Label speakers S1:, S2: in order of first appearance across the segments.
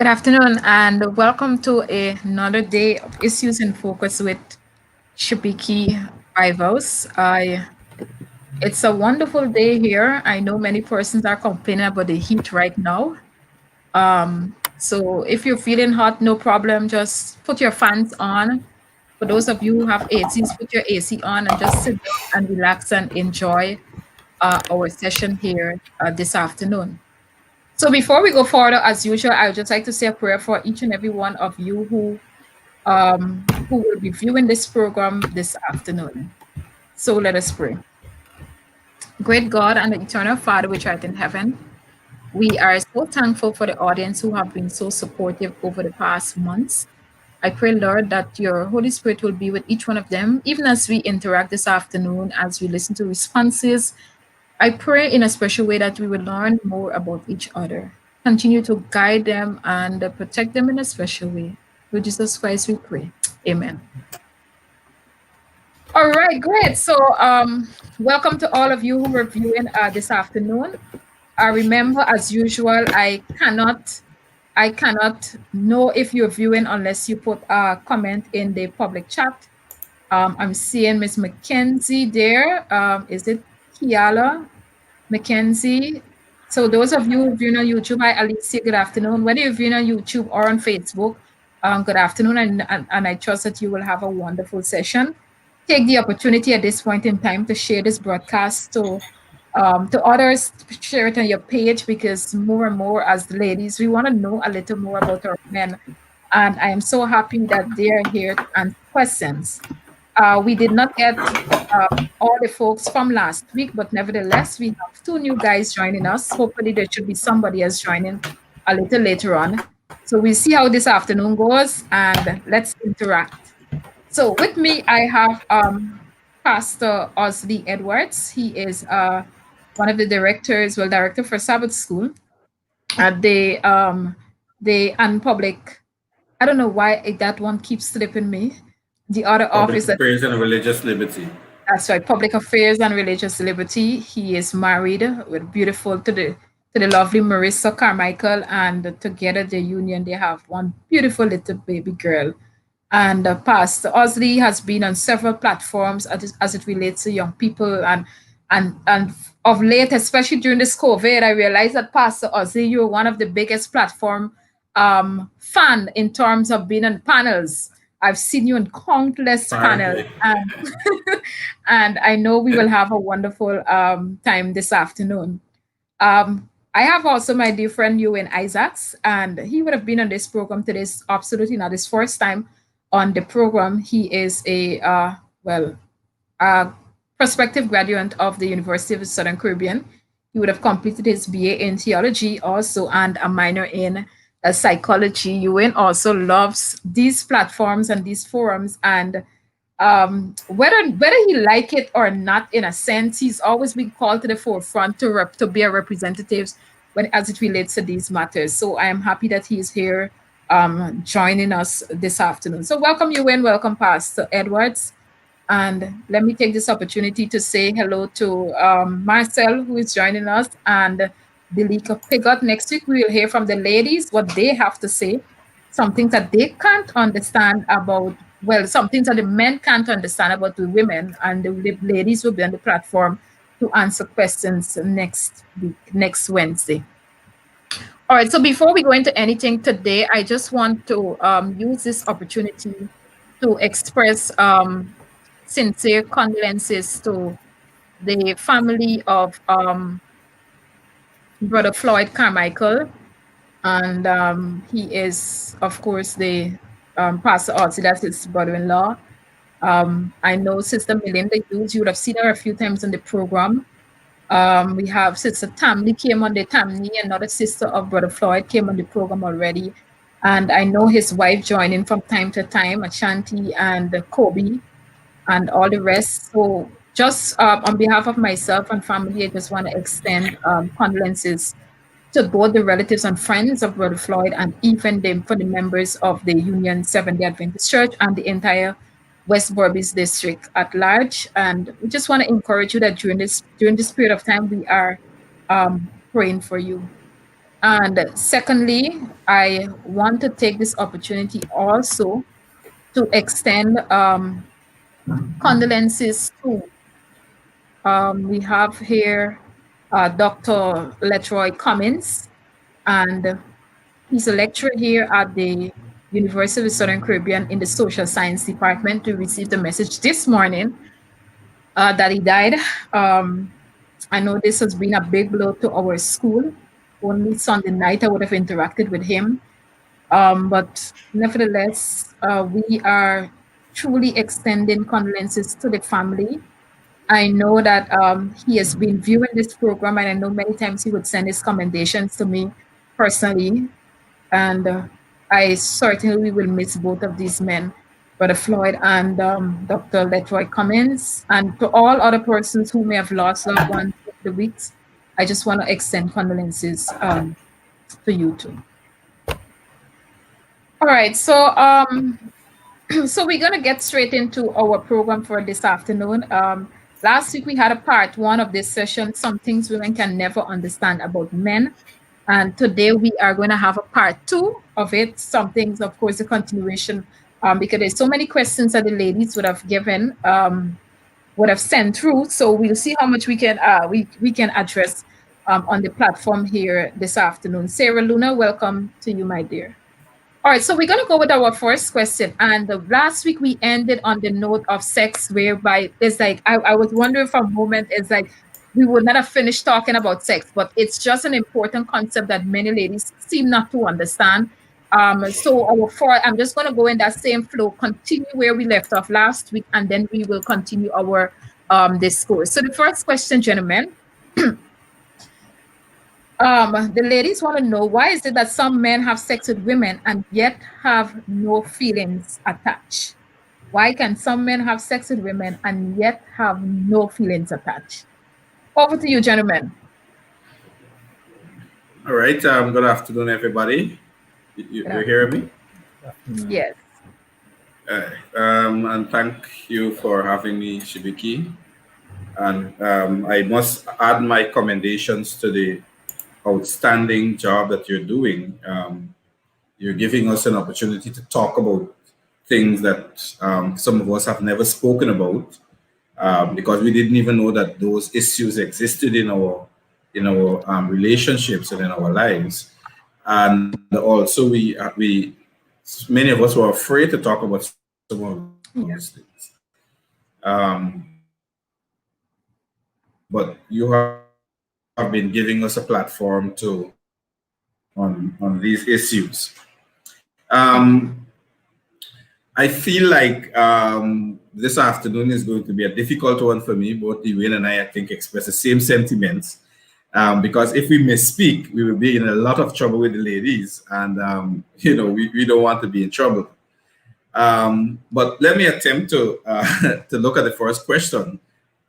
S1: Good afternoon, and welcome to another day of Issues in Focus with Shipiki Rivals. It's a wonderful day here. I know many persons are complaining about the heat right now. So if you're feeling hot, no problem. Just put your fans on. For those of you who have ACs, put your AC on and just sit down and relax and enjoy our session here this afternoon. So before we go further, as usual, I would just like to say a prayer for each and every one of you who will be viewing this program this afternoon. So let us pray. Great God and eternal Father, which art in heaven, we are so thankful for the audience who have been so supportive over the past months. I pray, Lord, that your Holy Spirit will be with each one of them, even as we interact this afternoon, as we listen to responses. I pray in a special way that we will learn more about each other. Continue to guide them and protect them in a special way. Through Jesus Christ, we pray. Amen. All right, great. So, welcome to all of you who are viewing this afternoon. Remember, as usual, I cannot know if you're viewing unless you put a comment in the public chat. I'm seeing Miss Mackenzie there. Is it Kiala Mackenzie? So those of you viewing on YouTube, hi Alicia, good afternoon. Whether you're viewing on YouTube or on Facebook, good afternoon, and I trust that you will have a wonderful session. Take the opportunity at this point in time to share this broadcast to others, share it on your page, because more and more as the ladies, we want to know a little more about our men. And I am so happy that they are here to answer questions. We did not get all the folks from last week, but nevertheless, we have two new guys joining us. Hopefully, there should be somebody else joining a little later on. So we'll see how this afternoon goes, and let's interact. So with me, I have Pastor Osley Edwards. He is one of the directors, well, director for Sabbath School at the Unpublic. I don't know why that one keeps slipping me. The other
S2: Public
S1: office that
S2: Affairs and Religious Liberty.
S1: that's right, Public Affairs and Religious Liberty. He is married with beautiful to the lovely Marissa Carmichael, and together the union they have one beautiful little baby girl. And Pastor Osley has been on several platforms as it relates to young people, and of late, especially during this COVID, I realized that Pastor Osley, you're one of the biggest platform fan in terms of being on panels. I've seen you in countless panels,
S2: Finally.
S1: and and I know we will have a wonderful time this afternoon. I have also my dear friend Ewan Isaacs, and he would have been on this program today. Absolutely not his first time on the program. He is a prospective graduate of the University of the Southern Caribbean. He would have completed his BA in theology also and a minor in psychology. Ewan also loves these platforms and these forums, and whether he like it or not, in a sense, he's always been called to the forefront to be a representative when as it relates to these matters. So I am happy that he's here joining us this afternoon. So welcome you in, welcome Pastor Edwards. And let me take this opportunity to say hello to Marcel, who is joining us, and Delika Pigot. Next week, we will hear from the ladies what they have to say, some things that they can't understand about, well, some things that the men can't understand about the women, and the ladies will be on the platform to answer questions next week, next Wednesday. All right, so before we go into anything today, I just want to use this opportunity to express sincere condolences to the family of Brother Floyd Carmichael. And he is, of course, the Pastor Artsy, that's his brother-in-law. I know Sister Melinda Hughes, you would have seen her a few times on the program. We have Sister Tammy came on the Tammy, another sister of Brother Floyd came on the program already. And I know his wife joining from time to time, Ashanti and Kobe and all the rest. So just on behalf of myself and family, I just want to extend condolences to both the relatives and friends of Brother Floyd, and even for the members of the Union Seventh-day Adventist Church and the entire West Berbice district at large. And we just want to encourage you that during this period of time, we are praying for you. And secondly, I want to take this opportunity also to extend condolences to, we have here Dr. Letroy Cummins, and he's a lecturer here at the University of the Southern Caribbean in the Social Science Department. We received a message this morning that he died. Um, I know this has been a big blow to our school. Only Sunday night I would have interacted with him. But nevertheless, we are truly extending condolences to the family. I know that he has been viewing this program, and I know many times he would send his commendations to me personally. And I certainly will miss both of these men, Brother Floyd and Dr. Letroy Cummins. And to all other persons who may have lost loved ones over the weeks, I just want to extend condolences to you too. All right, so we're going to get straight into our program for this afternoon. Last week we had a part one of this session, some things women can never understand about men. And today we are going to have a part two of it. Some things, of course, a continuation, because there's so many questions that the ladies would have given, would have sent through. So we'll see how much we can address on the platform here this afternoon. Sarah Luna, welcome to you, my dear. All right, so we're going to go with our first question. And last week we ended on the note of sex, whereby it's like, I was wondering for a moment, it's like we would not have finished talking about sex, but it's just an important concept that many ladies seem not to understand. So I'm just going to go in that same flow, continue where we left off last week, and then we will continue our discourse. So the first question, gentlemen, the ladies want to know, why is it that some men have sex with women and yet have no feelings attached? Why can some men have sex with women and yet have no feelings attached? Over to you, gentlemen.
S2: All right. Good afternoon, everybody. You hear me?
S1: Yes.
S2: And thank you for having me, Shibiki. And I must add my commendations to the outstanding job that you're doing. You're giving us an opportunity to talk about things that some of us have never spoken about, because we didn't even know that those issues existed in our relationships and in our lives. And also we many of us were afraid to talk about some of these things. But you have been giving us a platform to on these issues. I feel like this afternoon is going to be a difficult one for me. Both Dwayne and I think, express the same sentiments. Because if we misspeak, we will be in a lot of trouble with the ladies, and we don't want to be in trouble. But let me attempt to to look at the first question.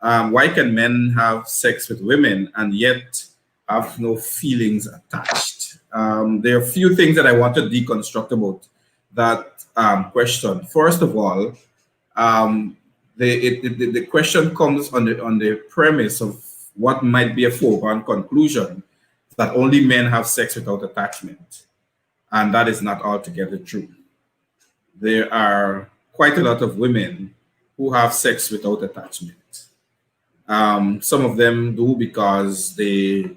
S2: Why can men have sex with women and yet have no feelings attached? There are a few things that I want to deconstruct about that question. First of all, the question comes on the premise of what might be a foregone conclusion, that only men have sex without attachment. And that is not altogether true. There are quite a lot of women who have sex without attachment. Some of them do because they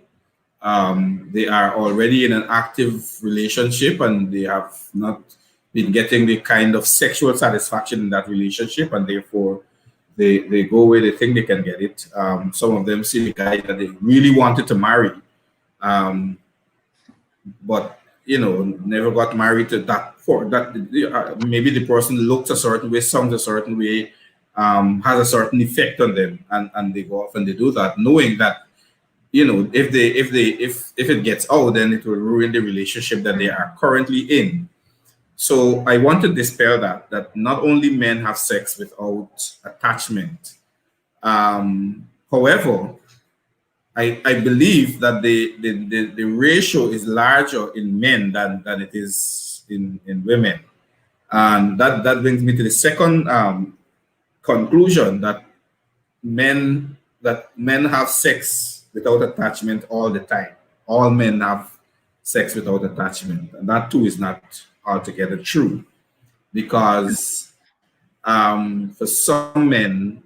S2: are already in an active relationship and they have not been getting the kind of sexual satisfaction in that relationship, and therefore they go where they think they can get it. Some of them see the guy that they really wanted to marry, but never got married to that. For that, maybe the person looks a certain way, sounds a certain way, has a certain effect on them, and they go off and they do that, knowing that if it gets out, then it will ruin the relationship that they are currently in. So I want to dispel that not only men have sex without attachment. However, I believe that the ratio is larger in men than it is in women. And that brings me to the second conclusion, that men have sex without attachment all the time. All men have sex without attachment. And that too is not altogether true because for some men,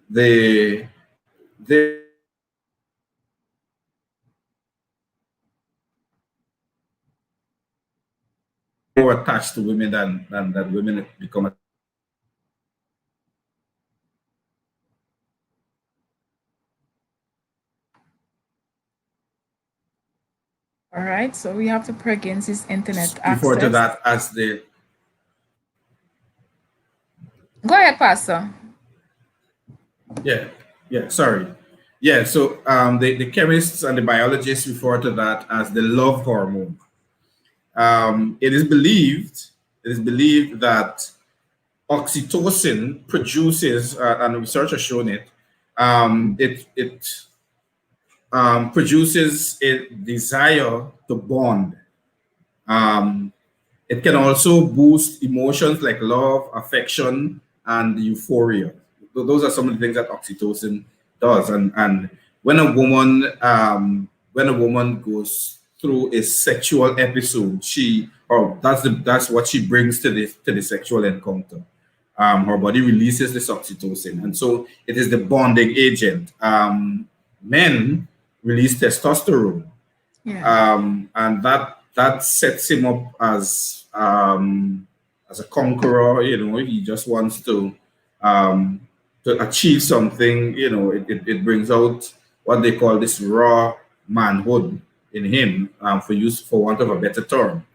S2: they they're more attached to women than women become attached to men.
S1: All right, so we have to against his internet
S2: Refer to
S1: access.
S2: that as the
S1: Go ahead, Pastor.
S2: yeah, yeah, sorry. Yeah, so the chemists and the biologists refer to that as the love hormone. It is believed that oxytocin produces, and research has shown it, it produces a desire to bond. Um, it can also boost emotions like love, affection, and euphoria. Those are some of the things that oxytocin does. And when a woman goes through a sexual episode, that's what she brings to the sexual encounter. Her body releases this oxytocin, and so it is the bonding agent. Men release testosterone,
S1: Yeah.
S2: and that sets him up as a conqueror. He just wants um, to achieve something. It brings out what they call this raw manhood in him, for want of a better term.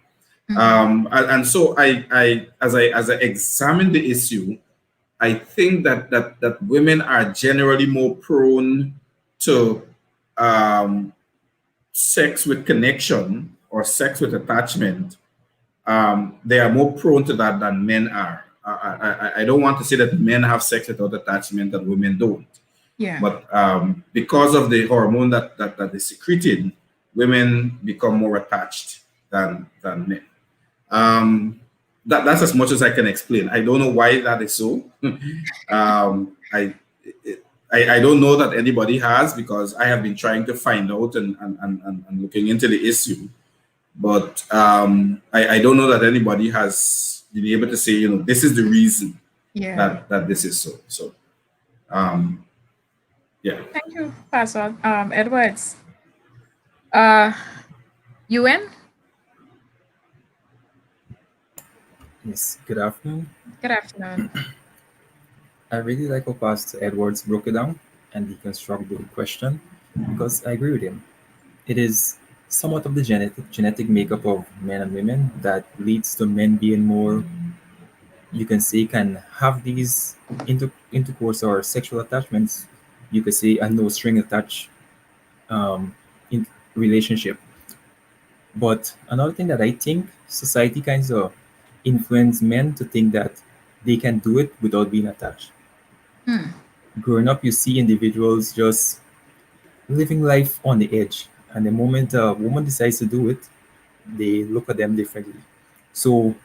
S2: And so as I examine the issue, I think that women are generally more prone to um, sex with connection or sex with attachment. They are more prone to that than men are. I don't want to say that men have sex without attachment and women don't,
S1: Yeah.
S2: but because of the hormone that is secreted, women become more attached than men. That's as much as I can explain. I don't know why that is so. um, I, I don't know that anybody has, because I have been trying to find out and looking into the issue. But I don't know that anybody has been able to say, this is the reason
S1: Yeah.
S2: that this is so. So, um, yeah.
S1: Thank you, Pastor Edwards. Uh, UN.
S3: Yes, good afternoon.
S1: Good afternoon.
S3: I really like how Pastor Edwards broke it down and deconstructed the question because I agree with him. It is somewhat of the genetic makeup of men and women that leads to men being more, you can say, can have these intercourse or sexual attachments. You could say a no string attached in relationship. But another thing that I think society kind of influence men to think that they can do it without being attached. Growing up, you see individuals just living life on the edge, and the moment a woman decides to do it, they look at them differently. So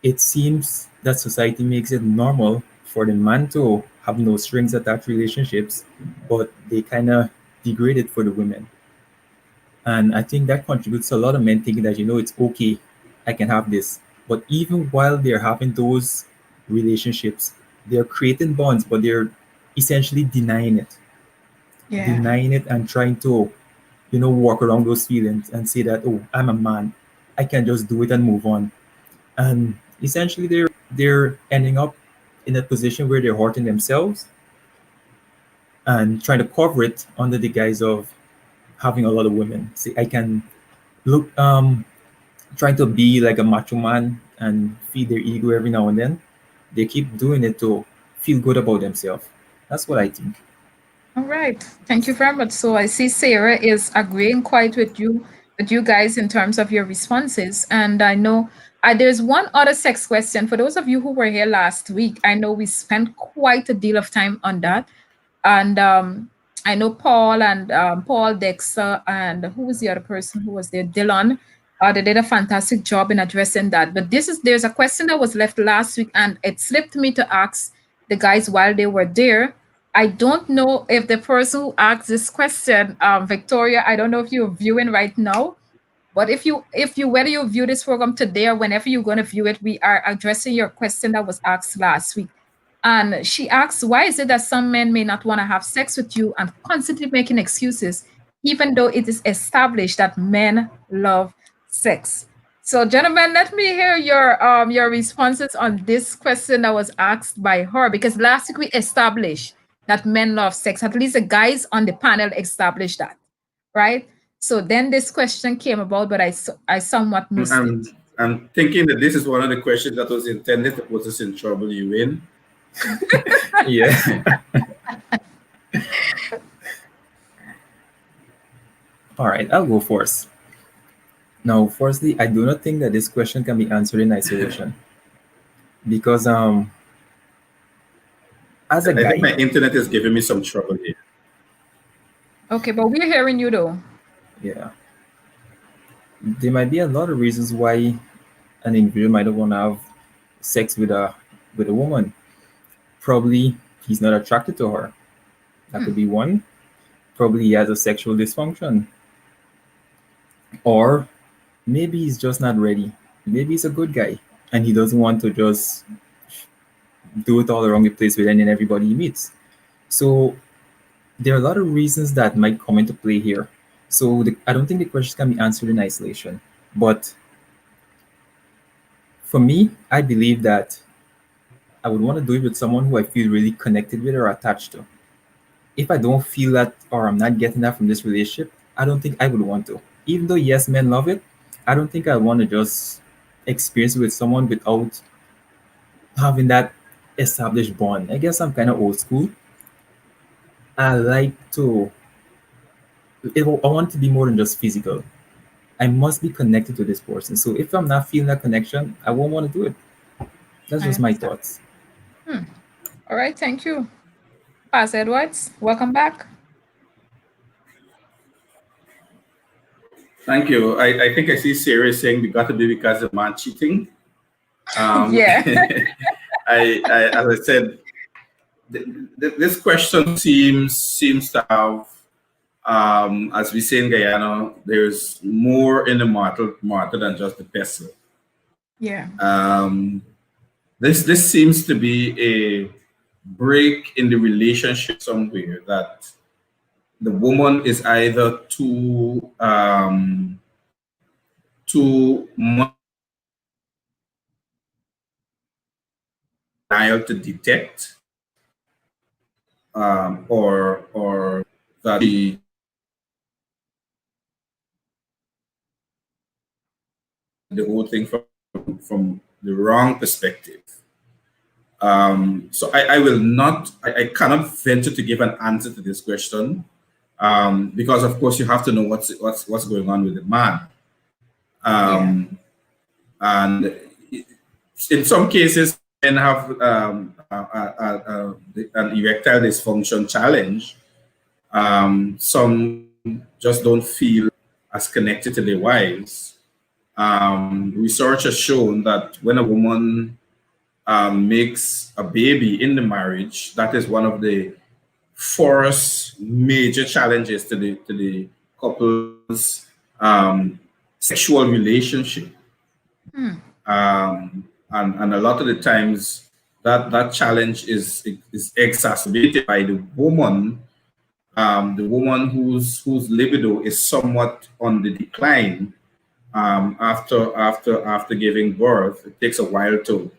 S3: it seems that society makes it normal for the man to have no strings attached relationships, but they kind of degrade it for the women. And I think that contributes to a lot of men thinking that, it's okay, I can have this. But even while they're having those relationships, they're creating bonds, but they're essentially denying it,
S1: Yeah.
S3: and trying to, walk around those feelings and say that, oh, I'm a man, I can just do it and move on. And essentially, they're ending up in a position where they're hurting themselves and trying to cover it under the guise of having a lot of women. See, I can look trying to be like a macho man and feed their ego every now and then. They keep doing it to feel good about themselves. That's what I think.
S1: All right. Thank you very much. So I see Sarah is agreeing quite with you guys in terms of your responses. And I know there's one other sex question. For those of you who were here last week, I know we spent quite a deal of time on that. And I know Paul and Paul Dexter and who was the other person who was there? Dylan. They did a fantastic job in addressing that. But there's a question that was left last week, and it slipped me to ask the guys while they were there. I don't know if the person who asked this question, Victoria, I don't know if you're viewing right now, but if you whether you view this program today or whenever you're going to view it, we are addressing your question that was asked last week. And she asks, why is it that some men may not want to have sex with you and constantly making excuses, even though it is established that men love sex? So, gentlemen, let me hear your responses on this question that was asked by her, because last week we established that men love sex. At least the guys on the panel established that, right? So then this question came about, but I somewhat missed it.
S2: I'm thinking that this is one of the questions that was intended to put us in trouble, you win.
S3: Yeah. All right, I'll go first. Now, firstly, I do not think that this question can be answered in isolation because as a
S2: I think
S3: guy,
S2: my internet is giving me some trouble here.
S1: Okay, but we're hearing you though.
S3: yeah, there might be a lot of reasons why an individual might want to have sex with a woman. Probably he's not attracted to her. That could be one. Probably he has a sexual dysfunction, or maybe he's just not ready. Maybe he's a good guy and he doesn't want to just do it all around the place with any and everybody he meets. So there are a lot of reasons that might come into play here. So I don't think the question can be answered in isolation. But for me, I believe that I would want to do it with someone who I feel really connected with or attached to. If I don't feel that or I'm not getting that from this relationship, I don't think I would want to. Even though yes, men love it, I don't think I want to just experience it with someone without having that established bond. I guess I'm kind of old school. I like to. I want it to be more than just physical. I must be connected to this person. So if I'm not feeling that connection, I won't want to do it. That's
S1: I
S3: just my
S1: understand.
S3: thoughts.
S1: All right, thank you. Pass Edwards, welcome back.
S2: Thank you. I think I see Sarah saying we got to be because of man cheating.
S1: Yeah.
S2: As I said, this question seems to have, as we say in Guyana, there's more in the martyr than just the pestle.
S1: Yeah.
S2: This seems to be a break in the relationship somewhere, that the woman is either too much to detect, or that she the whole thing from the wrong perspective. So I will not, I cannot venture to give an answer to this question, because of course you have to know what's going on with the man.
S1: Yeah.
S2: And in some cases, men have an erectile dysfunction challenge. Some just don't feel as connected to their wives. Research has shown that when a woman makes a baby in the marriage, that is one of the first major challenges to the couple's sexual relationship. And a lot of the times that challenge is exacerbated by the woman whose libido is somewhat on the decline, after giving birth. It takes a while to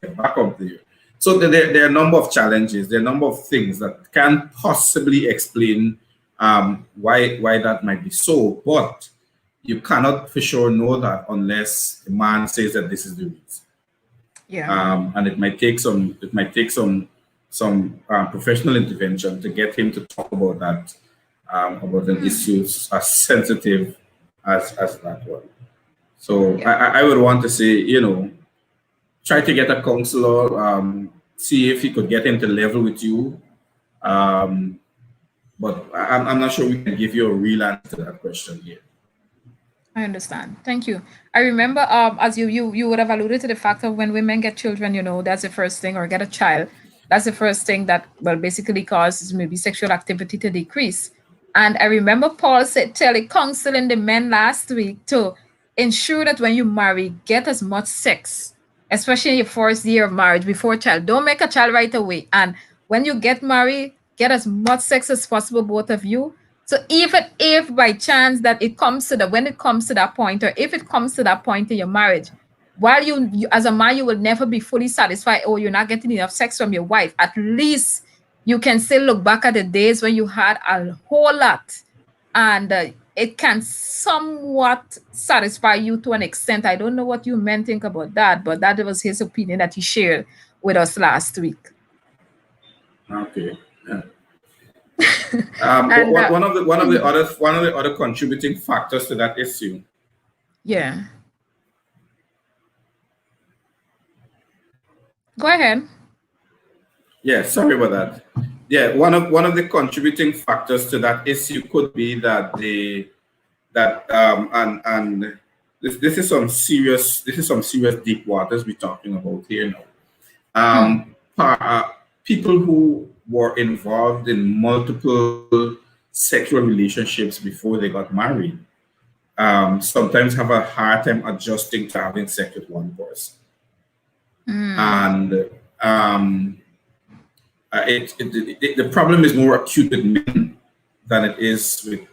S2: get back up there. So there are a number of challenges. There are a number of things that can possibly explain why that might be so, but you cannot for sure know that unless the man says that this is the reason.
S1: Yeah.
S2: And it might take some professional intervention to get him to talk about that, about an issue as sensitive as that one. So
S1: Yeah.
S2: I would want to say, try to get a counselor, see if you could get him to level with you. Um, but I'm not sure we can give you a real answer to that question here.
S1: I understand. Thank you. I remember, as you would have alluded to the fact of when women get children, that's the first thing, or get a child. That's the first thing that, well, basically causes maybe sexual activity to decrease. And I remember Paul said, counseling the men last week to ensure that when you marry, get as much sex, especially in your first year of marriage before child. Don't make a child right away. And when you get married, get as much sex as possible, both of you. So even if by chance that it comes to the when it comes to that point, or if it comes to that point in your marriage, while you as a man, you will never be fully satisfied, or you're not getting enough sex from your wife, at least you can still look back at the days when you had a whole lot, and it can somewhat satisfy you to an extent. I don't know what you men think about that, but that was his opinion that he shared with us last week.
S2: Okay. Yeah.
S1: And
S2: One of the other contributing factors to that issue.
S1: yeah, go ahead.
S2: Yeah, sorry about that. Yeah, one of the contributing factors to that issue could be that and this is some serious deep waters we're talking about here now.
S1: Hmm.
S2: People who were involved in multiple sexual relationships before they got married sometimes have a hard time adjusting to having sex with one person.
S1: Hmm.
S2: And the problem is more acute with men than it is with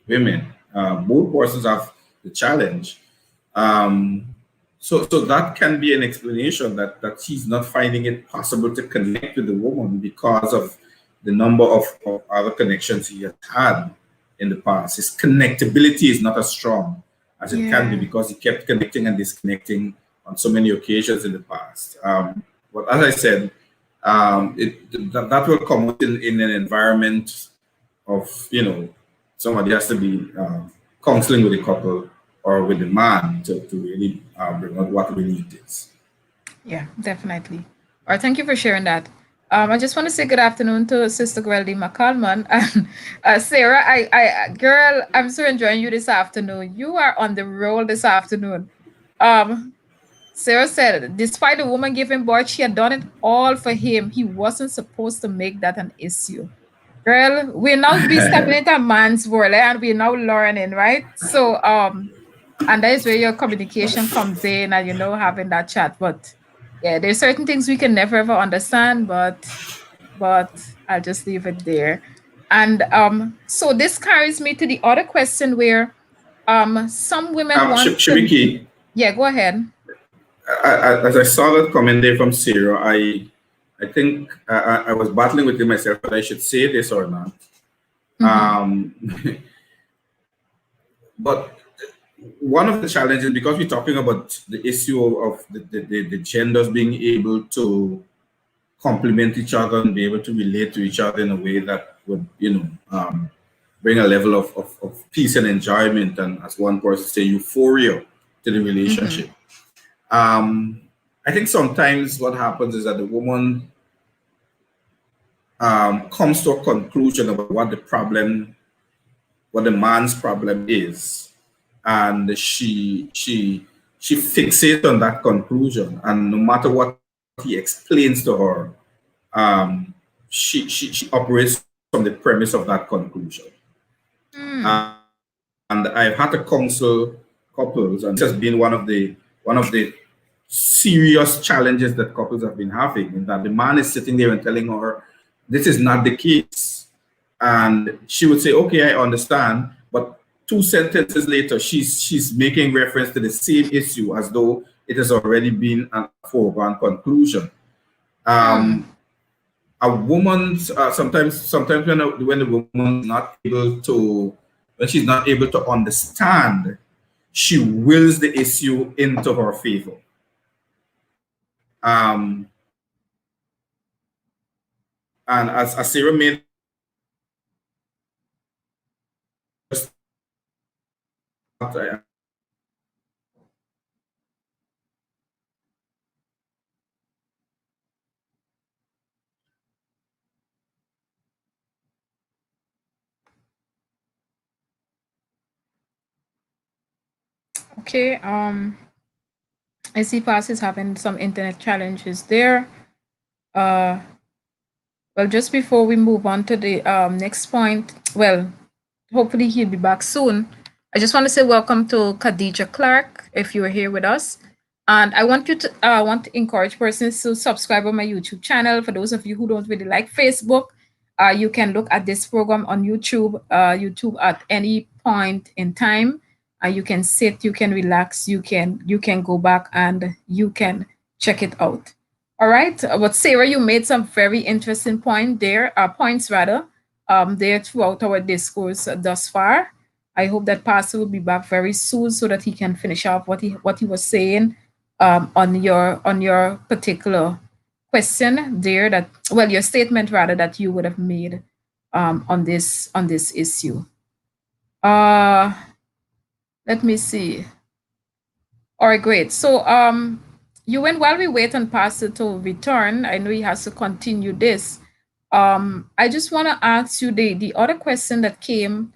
S2: women. Both persons have the challenge. Um, so that can be an explanation that he's not finding it possible to connect with the woman because of the number of other connections he has had in the past. His connectability is not as strong as it can be
S1: Yeah.
S2: because he kept connecting and disconnecting on so many occasions in the past. But as I said, that will come out in an environment of, somebody has to be counseling with the couple or with the man to really bring out what really it is.
S1: Yeah, definitely. All right, thank you for sharing that. I just want to say good afternoon to Sister Gweldy McCalman and Sarah. Girl, I'm so enjoying you this afternoon. You are on the roll this afternoon. Um, Sarah said, despite the woman giving birth, she had done it all for him. He wasn't supposed to make that an issue. Girl, we're now be stepping into a man's world, and we're now learning, right? So, and that is where your communication comes in, and having that chat. But yeah, there's certain things we can never ever understand, but I'll just leave it there. And so this carries me to the other question where some women want to.
S2: Shibiki,
S1: Yeah, go ahead.
S2: as I saw that comment there from Sarah, I think I was battling with myself whether I should say this or not.
S1: Mm-hmm.
S2: Um, but one of the challenges, because we're talking about the issue of the genders being able to complement each other and be able to relate to each other in a way that would, bring a level of peace and enjoyment, and as one person say, euphoria to the
S1: Mm-hmm.
S2: relationship. Um, I think sometimes what happens is that the woman comes to a conclusion about what the man's problem is, and she fixates on that conclusion, and no matter what he explains to her, um, she operates from the premise of that conclusion.
S1: Mm.
S2: And I've had to counsel couples, and this has been one of the serious challenges that couples have been having, in that the man is sitting there and telling her this is not the case, and she would say, "Okay, I understand," but two sentences later, she's making reference to the same issue as though it has already been a foregone conclusion. Um,
S1: Mm.
S2: a woman's sometimes when the woman is not able to when she's not able to understand, she wills the issue into her favor. And as Sarah made the point, just
S1: Okay. I see Pass is having some internet challenges there. Well, just before we move on to the next point, well, hopefully he'll be back soon. I just want to say welcome to Khadija Clark, if you're here with us. And I want you to want to encourage persons to subscribe on my YouTube channel. For those of you who don't really like Facebook, you can look at this program on YouTube at any point in time. You can sit, you can relax, you can go back and you can check it out. All right, but Sarah, you made some very interesting points rather, there throughout our discourse thus far. I hope that Pastor will be back very soon so that he can finish off what he was saying on your particular question there, that, well, your statement rather, that you would have made on this issue. Uh, Let me see. All right, great. So, Ewan, while we wait on Pastor to return, I know he has to continue this. I just want to ask you the other question that came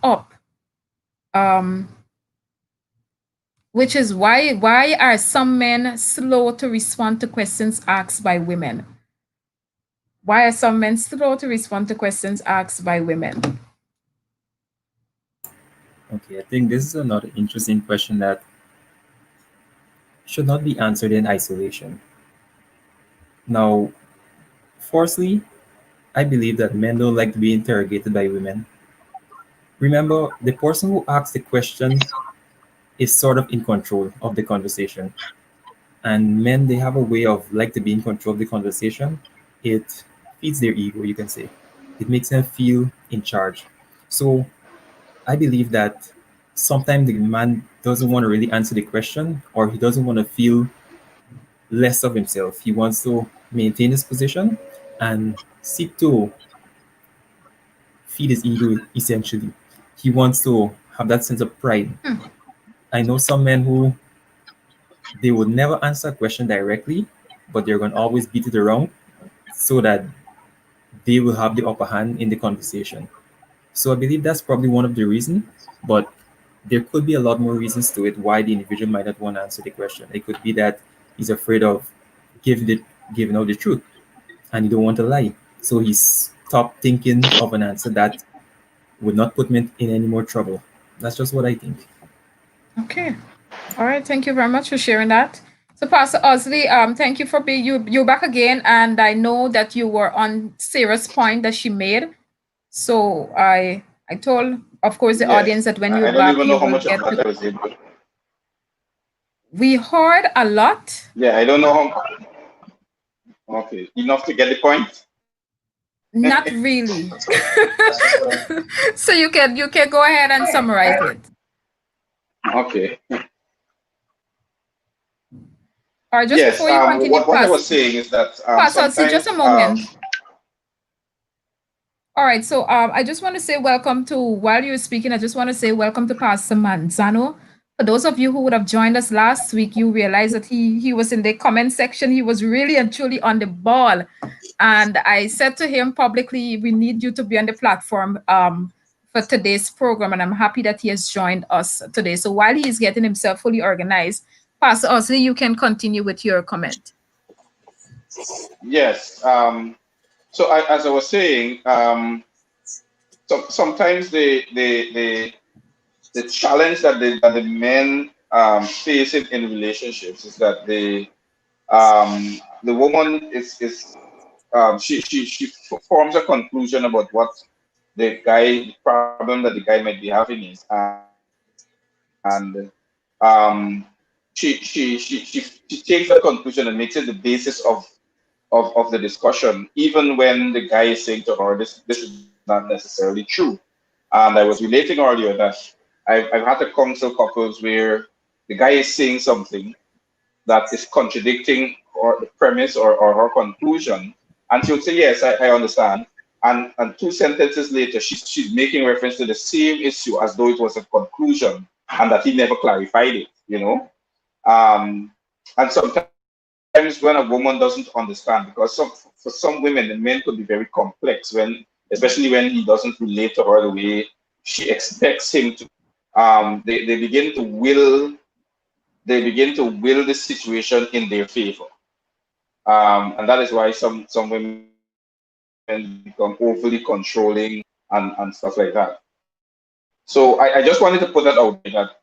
S1: up, um, which is why are some men slow to respond to questions asked by women? Why are some men slow to respond to questions asked by women?
S3: Okay, I think this is another interesting question that should not be answered in isolation. Now, firstly, I believe that men don't like to be interrogated by women. Remember, the person who asks the question is sort of in control of the conversation. And men, they have a way of like to be in control of the conversation. It feeds their ego, you can say. It makes them feel in charge. So I believe that sometimes the man doesn't want to really answer the question, or he doesn't want to feel less of himself. He wants to maintain his position and seek to feed his ego essentially. He wants to have that sense of pride. I know some men who they would never answer a question directly, but they're going to always beat it around so that they will have the upper hand in the conversation. So I believe that's probably one of the reasons, but there could be a lot more reasons to it why the individual might not want to answer the question. It could be that he's afraid of giving it giving out the truth and he don't want to lie. So he's stopped thinking of an answer that would not put me in any more trouble. That's just what I think.
S1: Okay. All right. Thank you very much for sharing that. So, Pastor Osley, thank you for being you back again, and I know that you were on Sarah's point that she made. So I told, of course, the
S2: Yes,
S1: audience that when
S2: I
S1: you're
S2: don't
S1: back,
S2: even know
S1: you
S2: how
S1: will
S2: much of
S1: get
S2: that
S1: to.
S2: I was able.
S1: We heard a lot,
S2: Yeah, I don't know how. Okay, enough to get the point.
S1: not really. So you can go ahead and summarize it,
S2: Okay.
S1: or just
S2: Yes.
S1: before you continue,
S2: What I
S1: Pastor.
S2: was saying is that
S1: Pastor Osley, just a
S2: sometimes
S1: moment. All right, so I just want to say welcome to, while you're speaking, I just want to say welcome to Pastor Manzano. For those of you who would have joined us last week, you realize that he was in the comment section. He was really and truly on the ball. And I said to him publicly, we need you to be on the platform for today's program. And I'm happy that he has joined us today. So while he is getting himself fully organized, Pastor Osley, you can continue with your comment.
S2: yes. So as I was saying, sometimes the challenge that the men face in relationships is that the woman is she forms a conclusion about what the problem that the guy might be having is, and she takes that conclusion and makes it the basis of the discussion, even when the guy is saying to her, this is not necessarily true. And I was relating earlier that I've had to counsel couples where the guy is saying something that is contradicting or the premise or her conclusion. And she'll say, yes, I understand. And two sentences later, she's making reference to the same issue as though it was a conclusion and that he never clarified it. Um, and sometimes when a woman doesn't understand, because for some women, the men could be very complex especially when he doesn't relate to her the way she expects him to. They begin to will the situation in their favor. And that is why some women
S4: they become overly controlling and stuff like that. So I just wanted to put that out there that,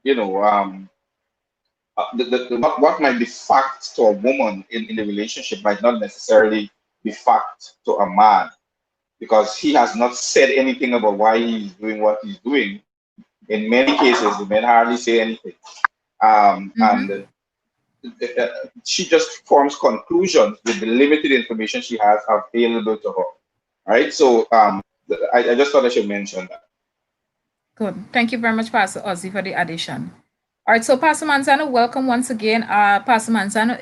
S4: what might be fact to a woman in the relationship might not necessarily be fact to a man, because he has not said anything about why he's doing what he's doing. In many cases, the men hardly say anything. And
S1: Mm-hmm.
S4: she just forms conclusions with the limited information she has available to her. Right? So I just thought I should mention that.
S1: Good. Thank you very much, Pastor Ozzy, for the addition. All right, so Pastor Manzano, welcome once again. Pastor Manzano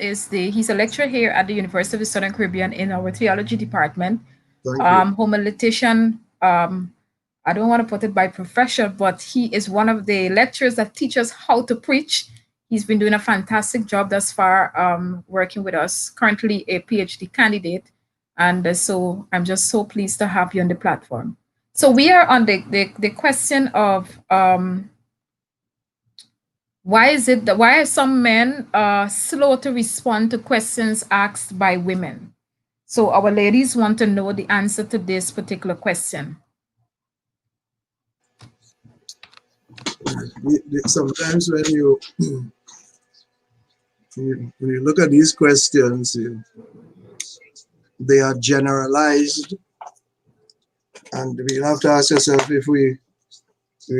S1: he's a lecturer here at the University of the Southern Caribbean in our theology department.
S5: Thank you.
S1: Homiletician, I don't want to put it by profession, but he is one of the lecturers that teach us how to preach. He's been doing a fantastic job thus far, working with us, currently a PhD candidate. And so I'm just so pleased to have you on the platform. So we are on the question of why are some men slow to respond to questions asked by women? So our ladies want to know the answer to this particular question.
S5: Sometimes when you look at these questions, they are generalized, and we have to ask ourselves if we're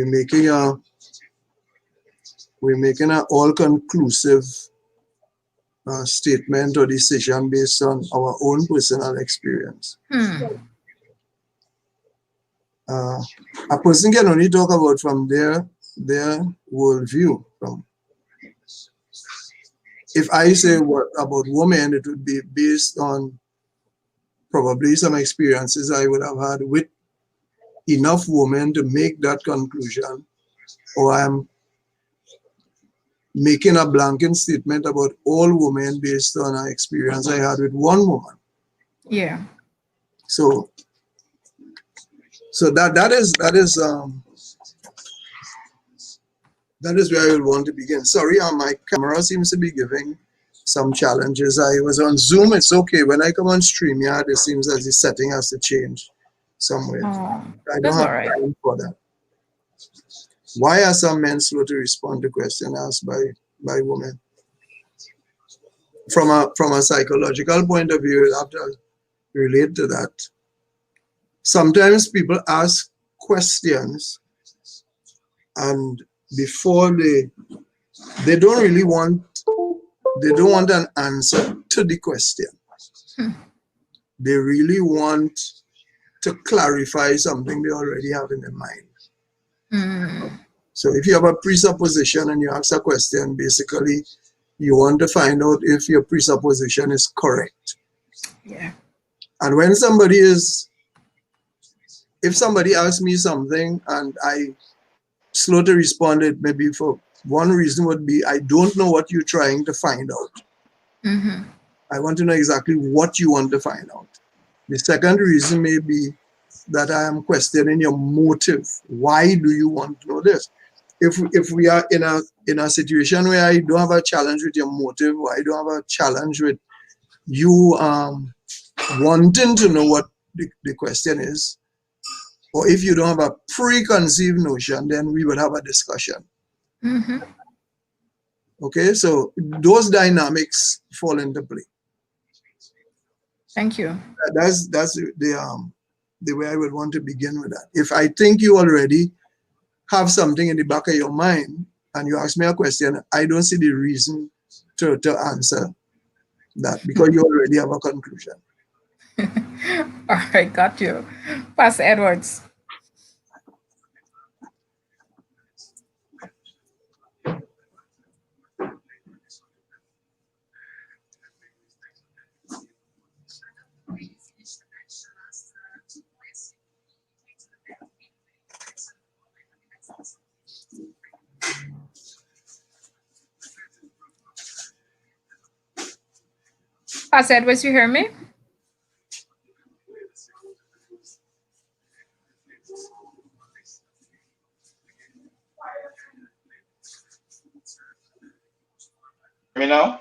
S5: making an all-conclusive statement or decision based on our own personal experience. A person can only talk about from their worldview. If I say what about women, it would be based on probably some experiences I would have had with enough women to make that conclusion, or I'm making a blanket statement about all women based on an experience I had with one woman.
S1: Yeah.
S5: So that is where I will want to begin. Sorry, my camera seems to be giving some challenges. I was on Zoom. It's okay. When I come on StreamYard, it seems as the setting has to change somewhere. I don't
S1: That's
S5: have
S1: all right.
S5: time for that. Why are some men slow to respond to questions asked by women? From a psychological point of view, you have to relate to that. Sometimes people ask questions, and before they don't really want an answer to the question. They really want to clarify something they already have in their mind. So if you have a presupposition and you ask a question, basically you want to find out if your presupposition is correct.
S1: Yeah.
S5: And when if somebody asks me something and I slow to respond, it maybe for one reason would be I don't know what you're trying to find out. I want to know exactly what you want to find out. The second reason may be that I am questioning your motive. Why do you want to know this? If we are in a situation where I don't have a challenge with your motive, or I don't have a challenge with you wanting to know what the question is, or if you don't have a preconceived notion, then we will have a discussion. Okay, so those dynamics fall into play.
S1: Thank you.
S5: That's the way I would want to begin with that. If I think you already have something in the back of your mind and you ask me a question, I don't see the reason to answer that, because you already have a conclusion.
S1: All right, got you. Pastor Edwards. Pastor Edwards, you hear me?
S4: Hear me now?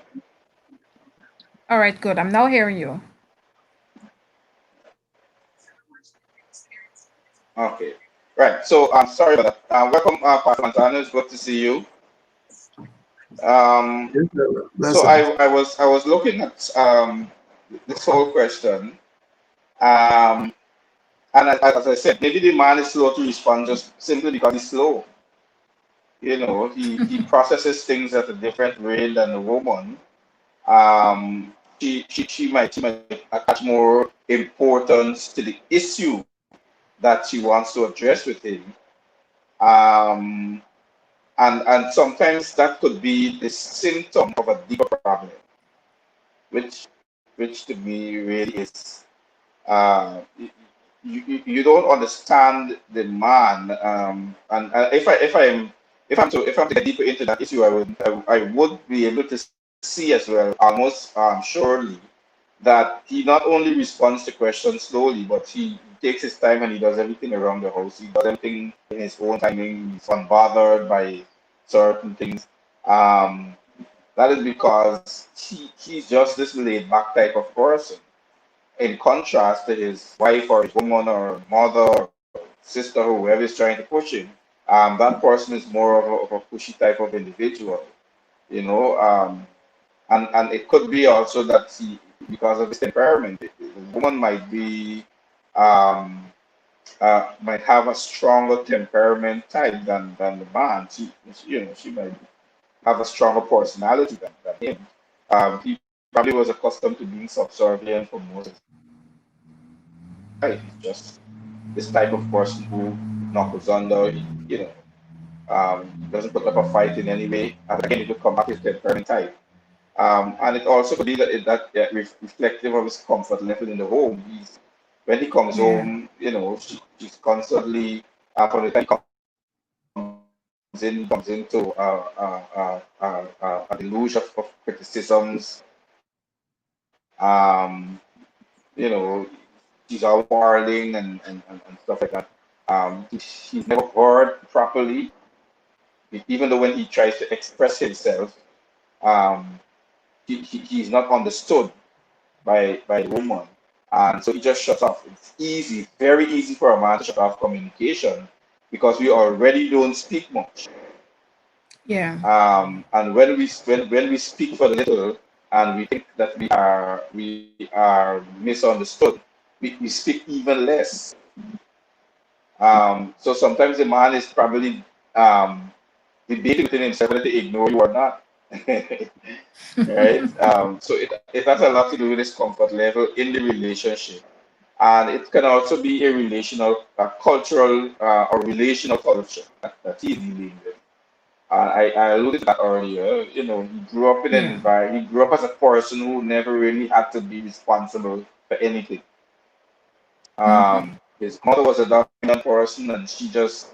S1: All right, good. I'm now hearing you.
S4: Okay. Right. So sorry about that. Welcome, Pastor Montano. It's good to see you. Um,
S5: Yes,
S4: so
S5: blessings.
S4: I was looking at this whole question. Um, and as I said, maybe the man is slow to respond just simply because he's slow. You know, he processes things at a different rate than the woman. She might attach more importance to the issue that she wants to address with him. Um, and sometimes that could be the symptom of a deeper problem, which to me really is you don't understand the man. And if I'm to get deeper into that issue, I would be able to see as well, almost surely, that he not only responds to questions slowly, but he takes his time and he does everything around the house. He does everything in his own timing. He's unbothered by certain things. Um, that is because he's just this laid back type of person. In contrast to his wife or his woman or mother or sister, whoever is trying to push him, that person is more of a pushy type of individual, you know. And it could be also that he, because of his temperament, the woman might be might have a stronger temperament type than the man. She might have a stronger personality than him. He probably was accustomed to being subservient for most of his life. He's just this type of person who knuckles under. He doesn't put up a fight in any way. And again, it would come back to his temperament type. And it also could be that reflective of his comfort level in the home. When he comes
S1: Yeah.
S4: home, she's constantly, from the time he comes in, he comes into a deluge of criticisms. You know, she's always quarreling and stuff like that. He's never heard properly, even though when he tries to express himself, um, he's not understood by the woman. And so he just shuts off. It's easy, very easy for a man to shut off communication because we already don't speak much.
S1: Yeah.
S4: And when we speak for little and we think that we are misunderstood, we speak even less. So sometimes the man is probably debating within himself whether to ignore you or not. Right? So it has a lot to do with his comfort level in the relationship. And it can also be a relational, cultural, or relational culture that he's dealing with. I alluded to that earlier. He grew up in an
S1: Yeah.
S4: environment, he grew up as a person who never really had to be responsible for anything.
S1: Mm-hmm.
S4: His mother was a dominant person, and she just,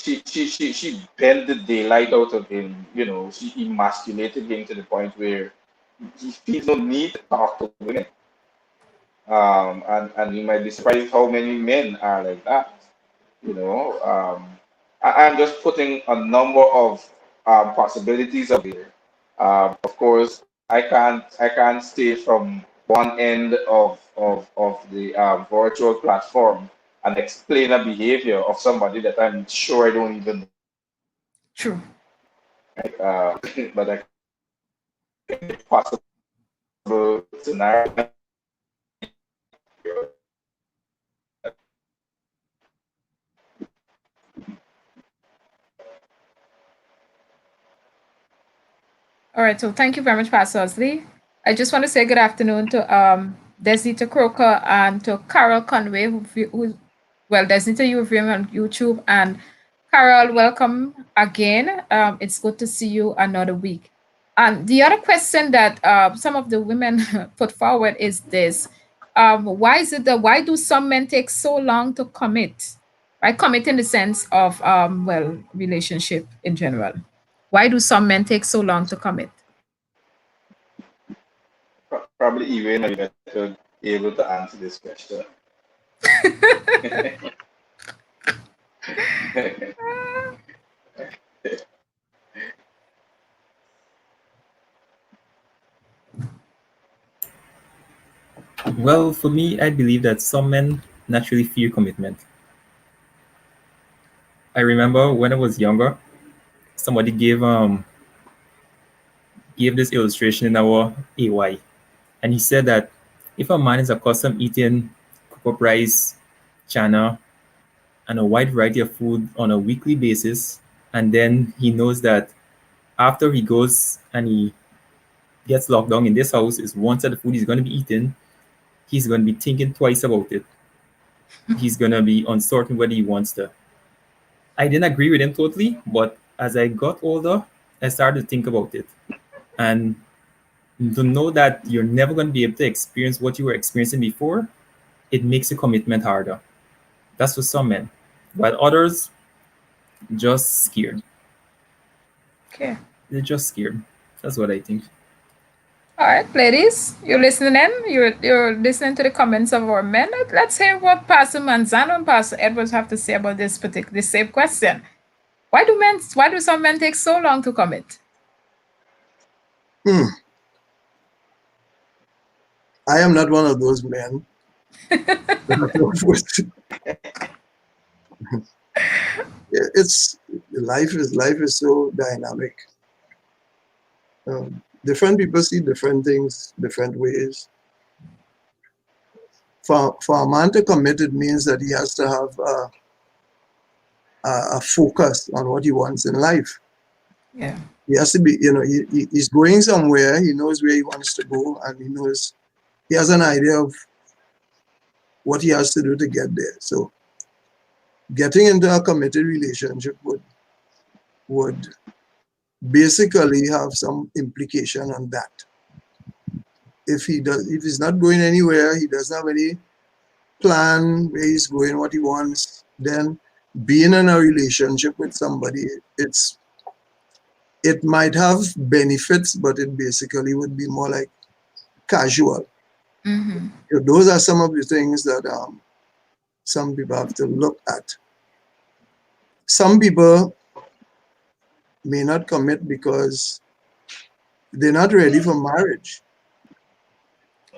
S4: she bent the daylight out of him. She emasculated him to the point where he feels no need to talk to women. And you might be surprised how many men are like that. I'm just putting a number of possibilities out there. Of course, I can't stay from one end of the virtual platform and explain a behavior of somebody that I'm sure I don't even know.
S1: True.
S4: Right? But I can give possible scenarios.
S1: All right. So thank you very much, Pastor Osley. I just want to say good afternoon to Desnita Croker and to Carol Conway, well, Desnita, you're viewing on YouTube, and Carol, welcome again. It's good to see you another week. And the other question that some of the women put forward is this: why do some men take so long to commit? Right, commit in the sense of relationship in general. Why do some men take so long to commit?
S4: Probably even are better able to answer this question.
S3: Well, for me, I believe that some men naturally fear commitment. I remember when I was younger, somebody gave this illustration in our AY, and he said that if a man is accustomed eating cocoa rice, chana, and a wide variety of food on a weekly basis, and then he knows that after he goes and he gets locked down in this house is one set of food he's going to be eating, he's going to be thinking twice about it. He's going to be uncertain whether he wants to. I didn't agree with him totally, but as I got older, I started to think about it. And to know that you're never going to be able to experience what you were experiencing before, it makes the commitment harder. That's for some men. While others, just scared.
S1: Okay.
S3: They're just scared. That's what I think.
S1: All right, ladies, you're listening in. You're listening to the comments of our men. Let's hear what Pastor Manzano and Pastor Edwards have to say about this same question. Why do some men take so long to commit?
S5: I am not one of those men. It's life is so dynamic. Different people see different things different ways. For a man to commit, it means that he has to have a focus on what he wants in life.
S1: Yeah.
S5: He has to be, he's going somewhere. He knows where he wants to go, and he has an idea of what he has to do to get there. So, getting into a committed relationship would basically have some implication on that. If he's not going anywhere, he doesn't have any plan where he's going, what he wants, then being in a relationship with somebody, it might have benefits, but it basically would be more like casual.
S1: Mm-hmm.
S5: Those are some of the things that some people have to look at. Some people may not commit because they're not ready for marriage.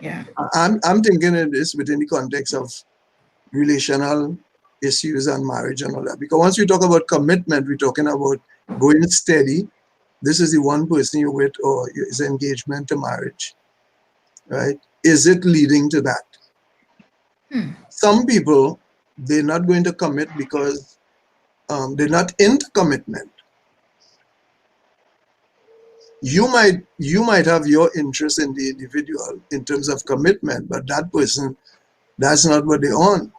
S1: Yeah.
S5: I'm thinking of this within the context of relational issues and marriage and all that. Because once we talk about commitment, we're talking about going steady. This is the one person you're with, or is engagement to marriage, right? Is it leading to that? Some people, they're not going to commit because they're not into commitment. You might have your interest in the individual in terms of commitment, but that person, that's not what they're on.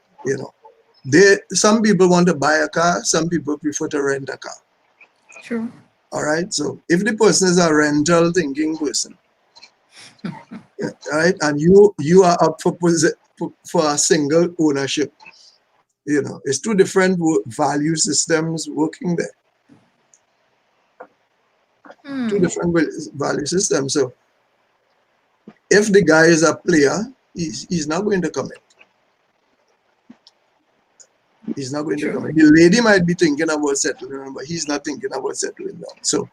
S5: Some people want to buy a car, some people prefer to rent a car.
S1: True.
S5: All right. So if the person is a rental thinking person, right, and you are up for a single ownership, it's two different value systems working there. Two different value systems. So if the guy is a player, he's not going to commit. He's not going to commit. The lady might be thinking about settling, but he's not thinking about settling down. So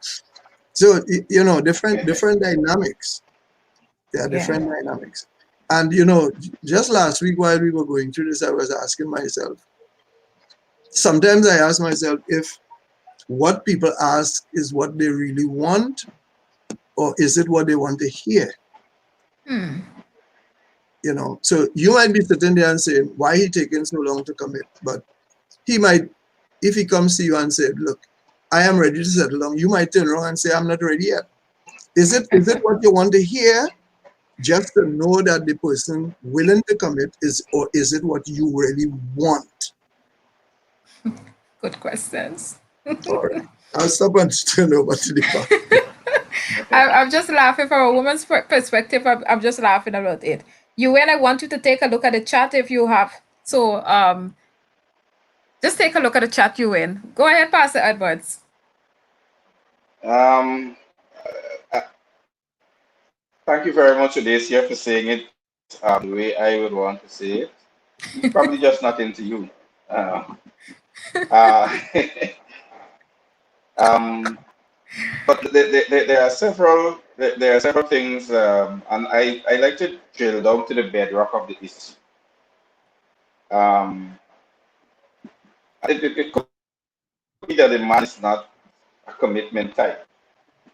S5: different dynamics. There are different dynamics. And just last week while we were going through this, I was asking myself. Sometimes I ask myself if what people ask is what they really want, or is it what they want to hear? So you might be sitting there and saying, why he taking so long to commit? But he might, if he comes to you and said, look, I am ready to settle down, you might turn around and say, I'm not ready yet. Is it what you want to hear? Just to know that the person willing to commit or is it what you really want?
S1: Good questions.
S5: All right. I'll stop and turn over to the back.
S1: I'm just laughing from a woman's perspective. I'm just laughing about it. I want you to take a look at the chat if you have. So just take a look at the chat, Go ahead, Pastor Edwards.
S4: Thank you very much, Odesia, for saying it the way I would want to say it. He's probably just not into you. But there are several things, and I like to drill down to the bedrock of the issue. Um, it could be that the man is not a commitment type.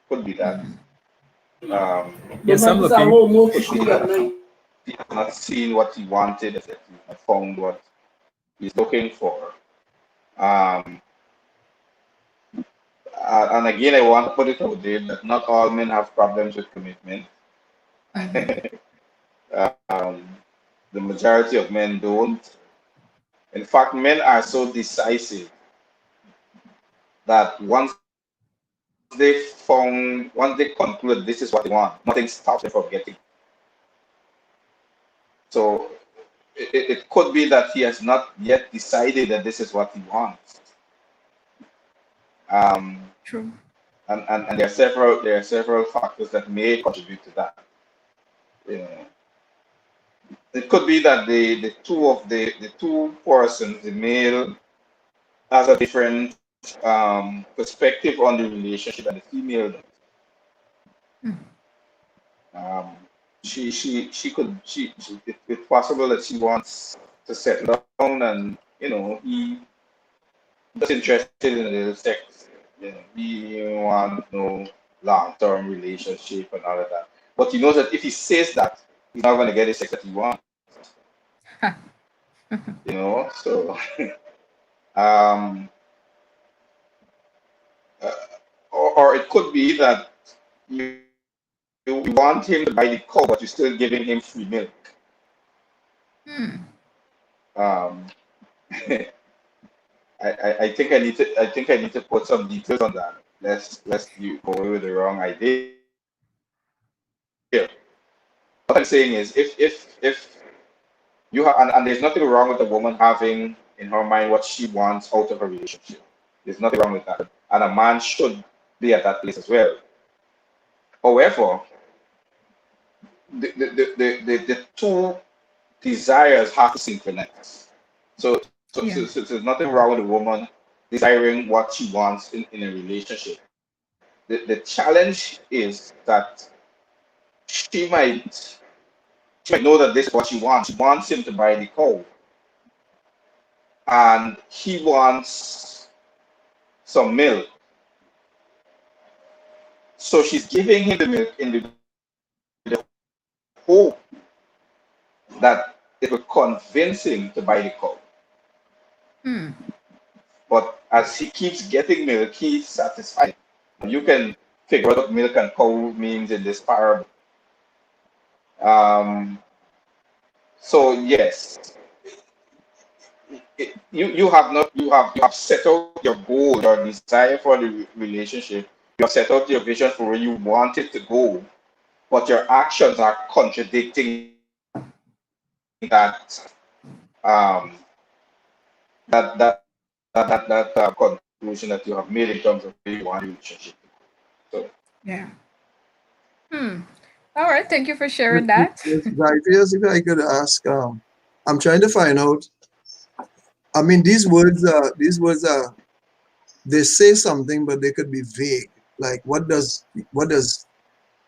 S4: Could be that.
S3: Yes, I'm
S4: Could
S3: looking.
S4: be that he has not seen what he wanted, that he has found what he's looking for. Um, and again, I want to put it out there that not all men have problems with commitment. um, the majority of men don't. In fact, men are so decisive that once they conclude this is what they want, nothing stops them from getting. So it could be that he has not yet decided that this is what he wants. Um,
S1: True.
S4: and there are several factors that may contribute to that. You know, it could be that the two persons, the male has a different perspective on the relationship than the female does. Um, it's possible that she wants to settle down, and he just interested in the sex. He wants no long-term relationship and all of that. But he knows that if he says that, he's not going to get the sex that he wants. So um, uh, or it could be that you, you want him to buy the cow, but you're still giving him free milk. Um, I think I need to put some details on that. Lest you go away with the wrong idea. What I'm saying is, if you have, and there's nothing wrong with a woman having in her mind what she wants out of a relationship. There's nothing wrong with that, and a man should be at that place as well. However, the two desires have to synchronize. So there's nothing wrong with a woman desiring what she wants in a relationship. The challenge is that she might she might know that this is what she wants. She wants him to buy the cow, and he wants some milk. So she's giving him the milk in the hope that it will convince him to buy the cow. But as he keeps getting milk, he's satisfied. You can figure out what milk and cow means in this parable. Um, so yes, you have set out your goal, your desire for the relationship. You have set out your vision for where you want it to go, but your actions are contradicting that um, that conclusion that you have made in terms of where you want the relationship. So
S1: Yeah. All right. Thank you for sharing that.
S5: Right. Yes, if I could ask, I'm trying to find out. I mean, these words are they say something, but they could be vague. Like, what does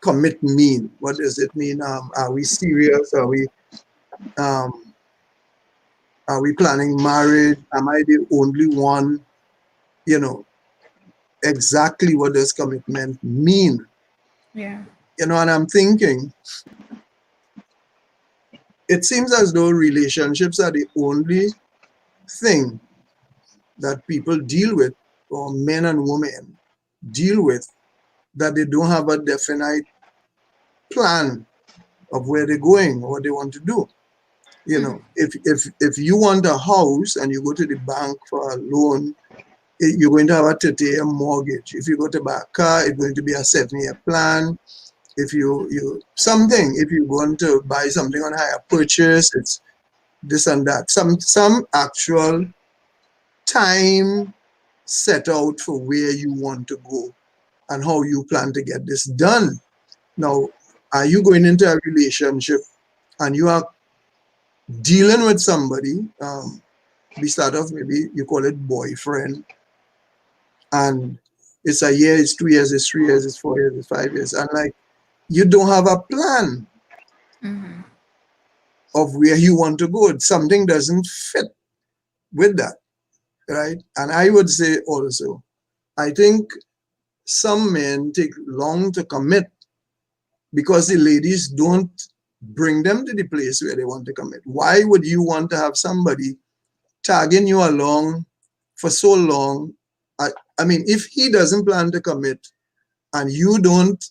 S5: commit mean? What does it mean? Are we serious? Um, are we planning marriage? Am I the only one? You know, exactly what does commitment mean?
S1: Yeah.
S5: And I'm thinking, it seems as though relationships are the only thing that people deal with, or men and women deal with, that they don't have a definite plan of where they're going or what they want to do. If you want a house and you go to the bank for a loan, you're going to have a 30-year mortgage. If you go to buy a car, it's going to be a 7-year plan. If if you're going to buy something on hire purchase, it's this and that. Some actual time set out for where you want to go and how you plan to get this done. Now, are you going into a relationship and you are dealing with somebody? We start off, maybe you call it boyfriend, and it's a year, it's 2 years, it's 3 years, it's 4 years, it's 5 years, and like you don't have a plan. of where you want to go. Something doesn't fit with that, right? And I would say also, I think some men take long to commit because the ladies don't bring them to the place where they want to commit. Why would you want to have somebody tagging you along for so long? I mean, if he doesn't plan to commit and you don't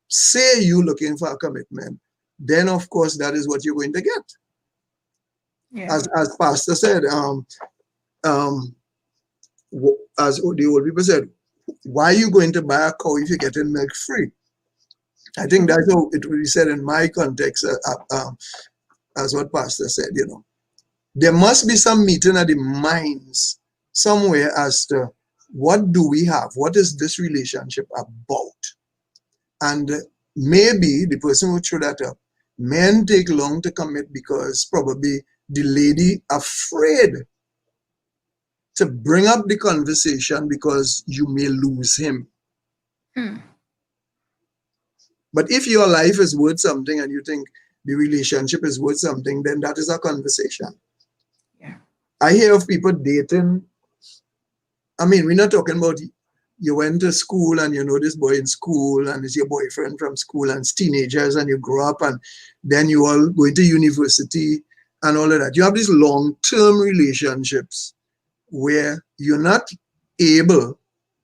S5: say you looking for a commitment, then of course that is what you're going to get.
S1: Yeah.
S5: As Pastor said, um, as the old people said, why are you going to buy a cow if you're getting milk free? I think
S1: True.
S5: that's how it will be said in my context, as what Pastor said. You know, there must be some meeting of the minds somewhere as to what do we have, what is this relationship about, and maybe the person who threw that up, men take long to commit because probably the lady afraid to bring up the conversation because you may lose him.
S1: Hmm.
S5: But if your life is worth something and you think the relationship is worth something, then that is a conversation.
S1: Yeah.
S5: I hear of people dating. I mean, we're not talking about you went to school and you know this boy in school and it's your boyfriend from school and it's teenagers and you grow up and then you all going to university and all of that. You have these long-term relationships where you're not able,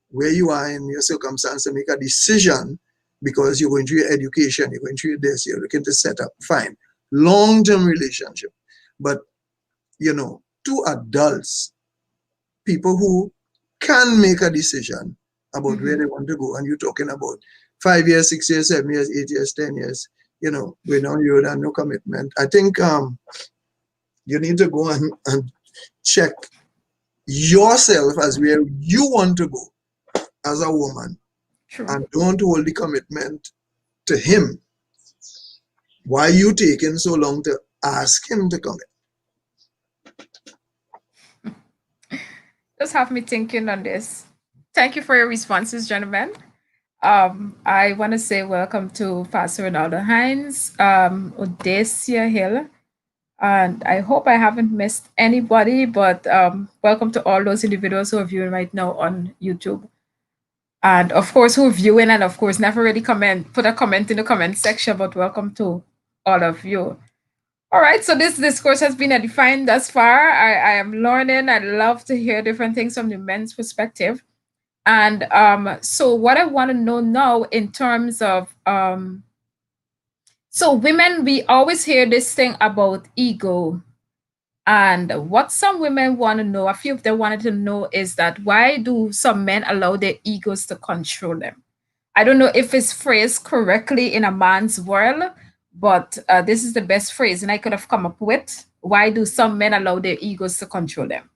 S5: where you are in your circumstance, to make a decision because you're going through your education, you're going through this, you're looking to set up. Fine. Long-term relationship. But, you know, two adults, people who can make a decision about where
S1: Mm-hmm.
S5: they want to go, and you're talking about 5 years, 6 years, 7 years, 8 years, 10 years, you know, going down the road and no commitment. I think you need to go and check yourself as where you want to go as a woman
S1: True.
S5: and don't hold the commitment to him. Why are you taking so long to ask him to commit?
S1: Just have me thinking on this. Thank you for your responses, gentlemen. I want to say welcome to Pastor Ronaldo Hines, Odesia Hill, and I hope I haven't missed anybody, but welcome to all those individuals who are viewing right now on YouTube. And of course, who are viewing and of course never really put a comment in the comment section, but welcome to all of you. All right, so this discourse has been defined thus far. I am learning. I love to hear different things from the men's perspective. And so what I want to know now in terms of so women, we always hear this thing about ego. And what some women want to know, a few of them wanted to know is that why do some men allow their egos to control them? I don't know if it's phrased correctly in a man's world, but this is the best phrase and I could have come up with. Why do some men allow their egos to control them?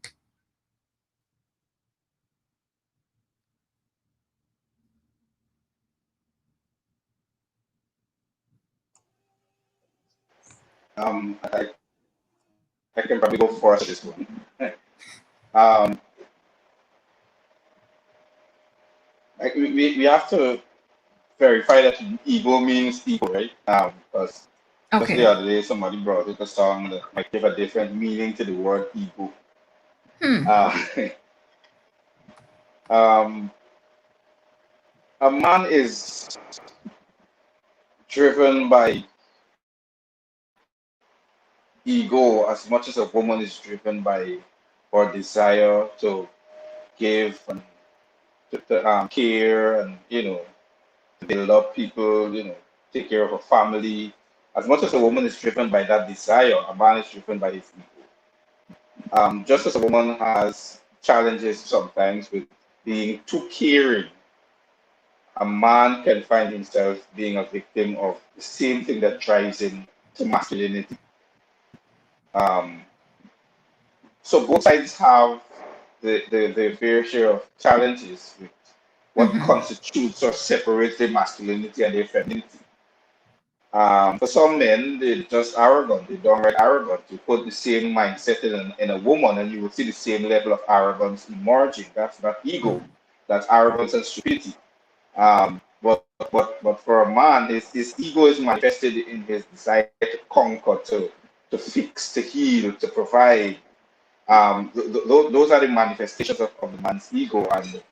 S4: Um, I, I can probably go first this one. Um, we have to verify that ego means ego, right? Because just the
S1: Okay.
S4: other day somebody brought up a song that might give a different meaning to the word ego.
S1: Hmm.
S4: Uh, um, a man is driven by ego as much as a woman is driven by her desire to give and to care and to build up people, take care of a family. As much as a woman is driven by that desire, a man is driven by his ego. Just as a woman has challenges sometimes with being too caring, a man can find himself being a victim of the same thing that drives him to masculinity. Um, so both sides have the fair share of challenges with what
S1: Mm-hmm.
S4: constitutes or separates their masculinity and their femininity. For some men, they're just arrogant. They're downright arrogant. You put the same mindset in a woman, and you will see the same level of arrogance emerging. That's not ego. That's arrogance and stupidity. But for a man, his ego is manifested in his desire to conquer, to fix, to heal, to provide. Those are the manifestations of the man's ego. And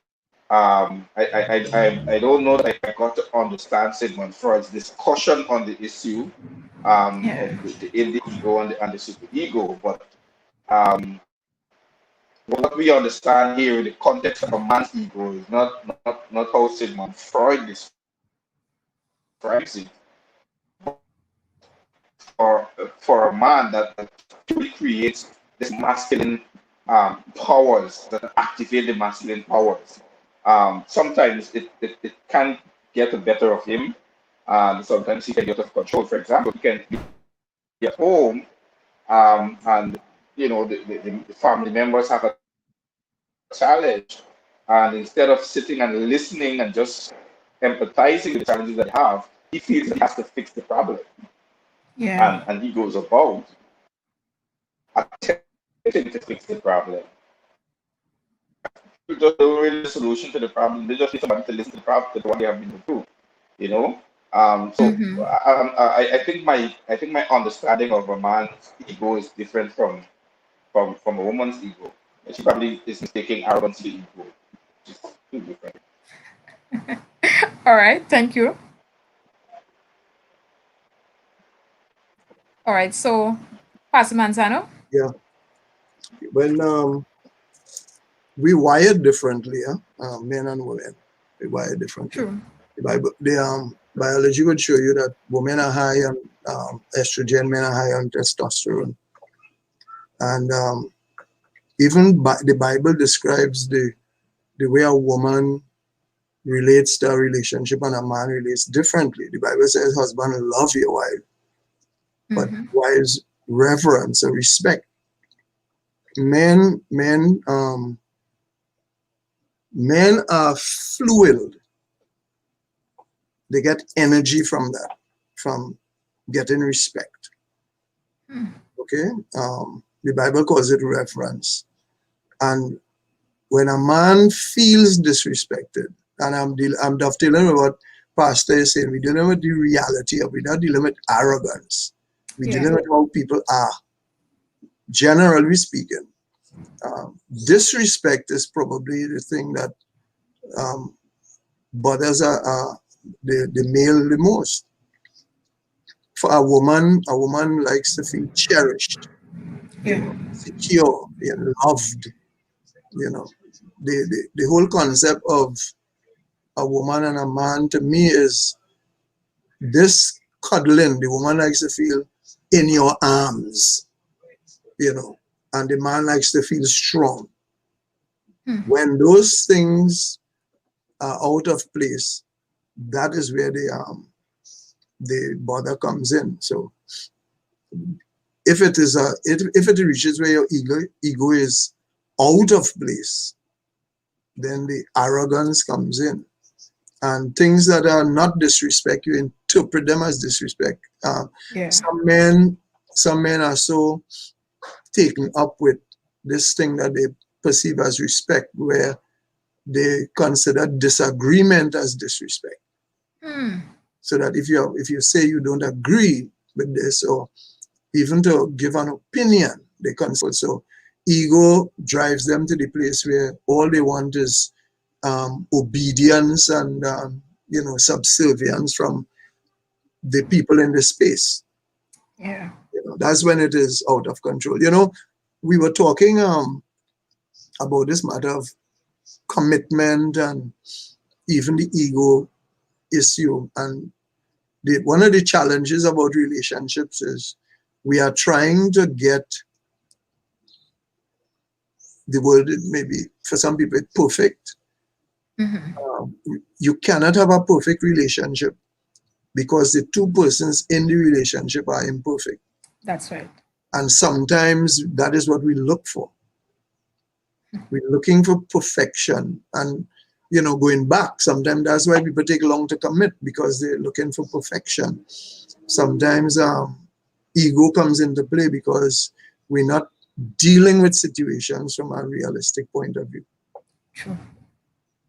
S4: I don't know that I got to understand Sigmund Freud's discussion on the issue
S1: Yeah.
S4: of in the ego and the superego, but what we understand here in the context of a man's ego is not how Sigmund Freud describes it. For a man that truly creates this masculine powers that activate the masculine powers. Sometimes it can get the better of him, and sometimes he can get out of control. For example, he can be at home, and the family members have a challenge, and instead of sitting and listening and just empathizing with the challenges that they have, he feels that he has to fix the problem,
S1: Yeah.
S4: and he goes about attempting to fix the problem. People just don't really the solution to the problem. They just need somebody to listen to the problem to what they have been through. You know. So
S1: Mm-hmm.
S4: I think my understanding of a man's ego is different from a woman's ego. She probably is mistaking arrogance for ego, which is too different.
S1: All right. Thank you. All right. So, Pastor Manzano.
S5: Yeah. When we wired differently, men and women, we wired differently.
S1: True.
S5: The biology would show you that women are high on estrogen, men are high on testosterone, and even the Bible describes the way a woman relates to a relationship and a man relates differently. The Bible says, "Husband, love your wife," but
S1: Mm-hmm.
S5: wives reverence and respect. Men are fluid. They get energy from that, from getting respect. Okay, the Bible calls it reverence. And when a man feels disrespected, and I'm dovetailing with what Pastor is saying, we're dealing with the reality of it. We're not dealing with arrogance. We're dealing with how people are, generally speaking. Disrespect is probably the thing that bothers the male the most. For a woman likes to feel cherished, secure, loved. The whole concept of a woman and a man to me is this cuddling. The woman likes to feel in your arms, and the man likes to feel strong. When those things are out of place, that is where the bother comes in. So if it reaches where your ego is out of place, then the arrogance comes in, and things that are not disrespect, you interpret them as disrespect. Some men are so taken up with this thing that they perceive as respect, where they consider disagreement as disrespect. So that if you say you don't agree with this, or even to give an opinion, they consider. So ego drives them to the place where all they want is obedience and subservience from the people in the space.
S1: Yeah.
S5: That's when it is out of control. We were talking about this matter of commitment and even the ego issue. And one of the challenges about relationships is we are trying to get the word, maybe for some people, perfect. You cannot have a perfect relationship because the two persons in the relationship are imperfect.
S1: That's right.
S5: And sometimes that is what we look for. We're looking for perfection. And, going back, sometimes that's why people take long to commit, because they're looking for perfection. Sometimes ego comes into play because we're not dealing with situations from a realistic point of view.
S1: True.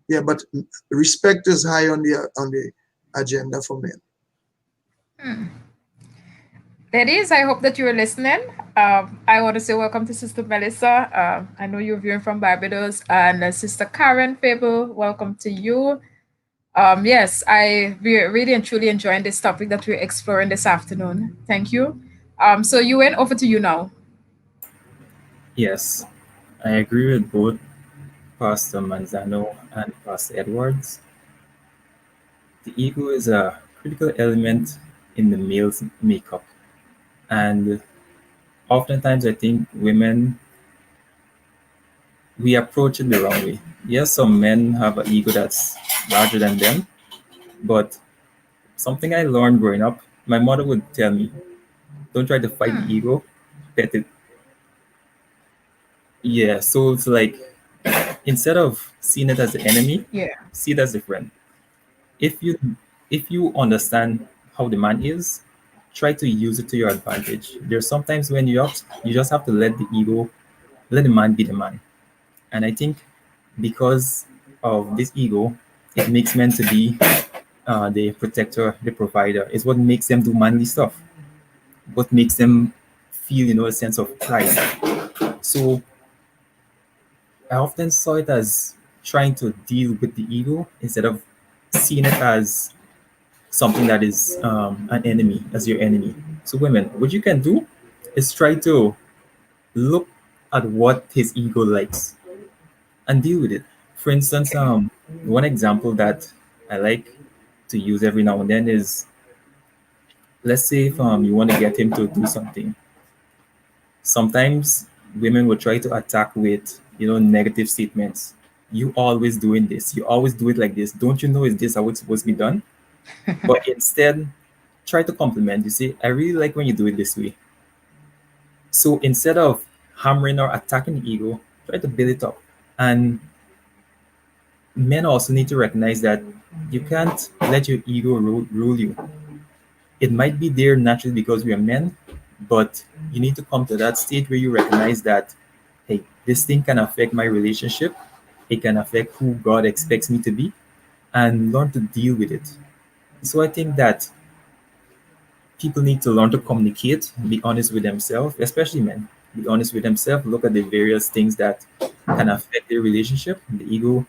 S5: Yeah, but respect is high on the agenda for men.
S1: Ladies, I hope that you are listening. I want to say welcome to Sister Melissa. I know you're viewing from Barbados, and Sister Karen Fable, welcome to you. Yes, really and truly enjoying this topic that we're exploring this afternoon. Thank you. So you went over to you now.
S3: Yes, I agree with both Pastor Manzano and Pastor Edwards. The ego is a critical element in the male's makeup, and oftentimes I think women we approach it the wrong way. Yes, some men have an ego that's larger than them, but something I learned growing up, my mother would tell me, don't try to fight the ego, pet it. Yeah, so it's like instead of seeing it as the enemy,
S1: Yeah.
S3: see it as a friend. If you understand how the man is, try to use it to your advantage. There's sometimes when you just have to let the ego, let the man be the man. And I think because of this ego, it makes men to be the protector, the provider. It's what makes them do manly stuff. What makes them feel, a sense of pride. So I often saw it as trying to deal with the ego instead of seeing it as something that is an enemy, as your enemy. So women, what you can do is try to look at what his ego likes and deal with it. For instance, one example that I like to use every now and then is, let's say if you want to get him to do something. Sometimes women will try to attack with, negative statements. You always doing this. You always do it like this. Don't you know is this how it's supposed to be done? But instead, try to compliment. You say, I really like when you do it this way. So instead of hammering or attacking the ego, try to build it up. And men also need to recognize that you can't let your ego rule you. It might be there naturally because we are men, but you need to come to that state where you recognize that, hey, this thing can affect my relationship. It can affect who God expects me to be, and learn to deal with it. So I think that people need to learn to communicate, be honest with themselves, especially men. Be honest with themselves, look at the various things that can affect their relationship. The ego,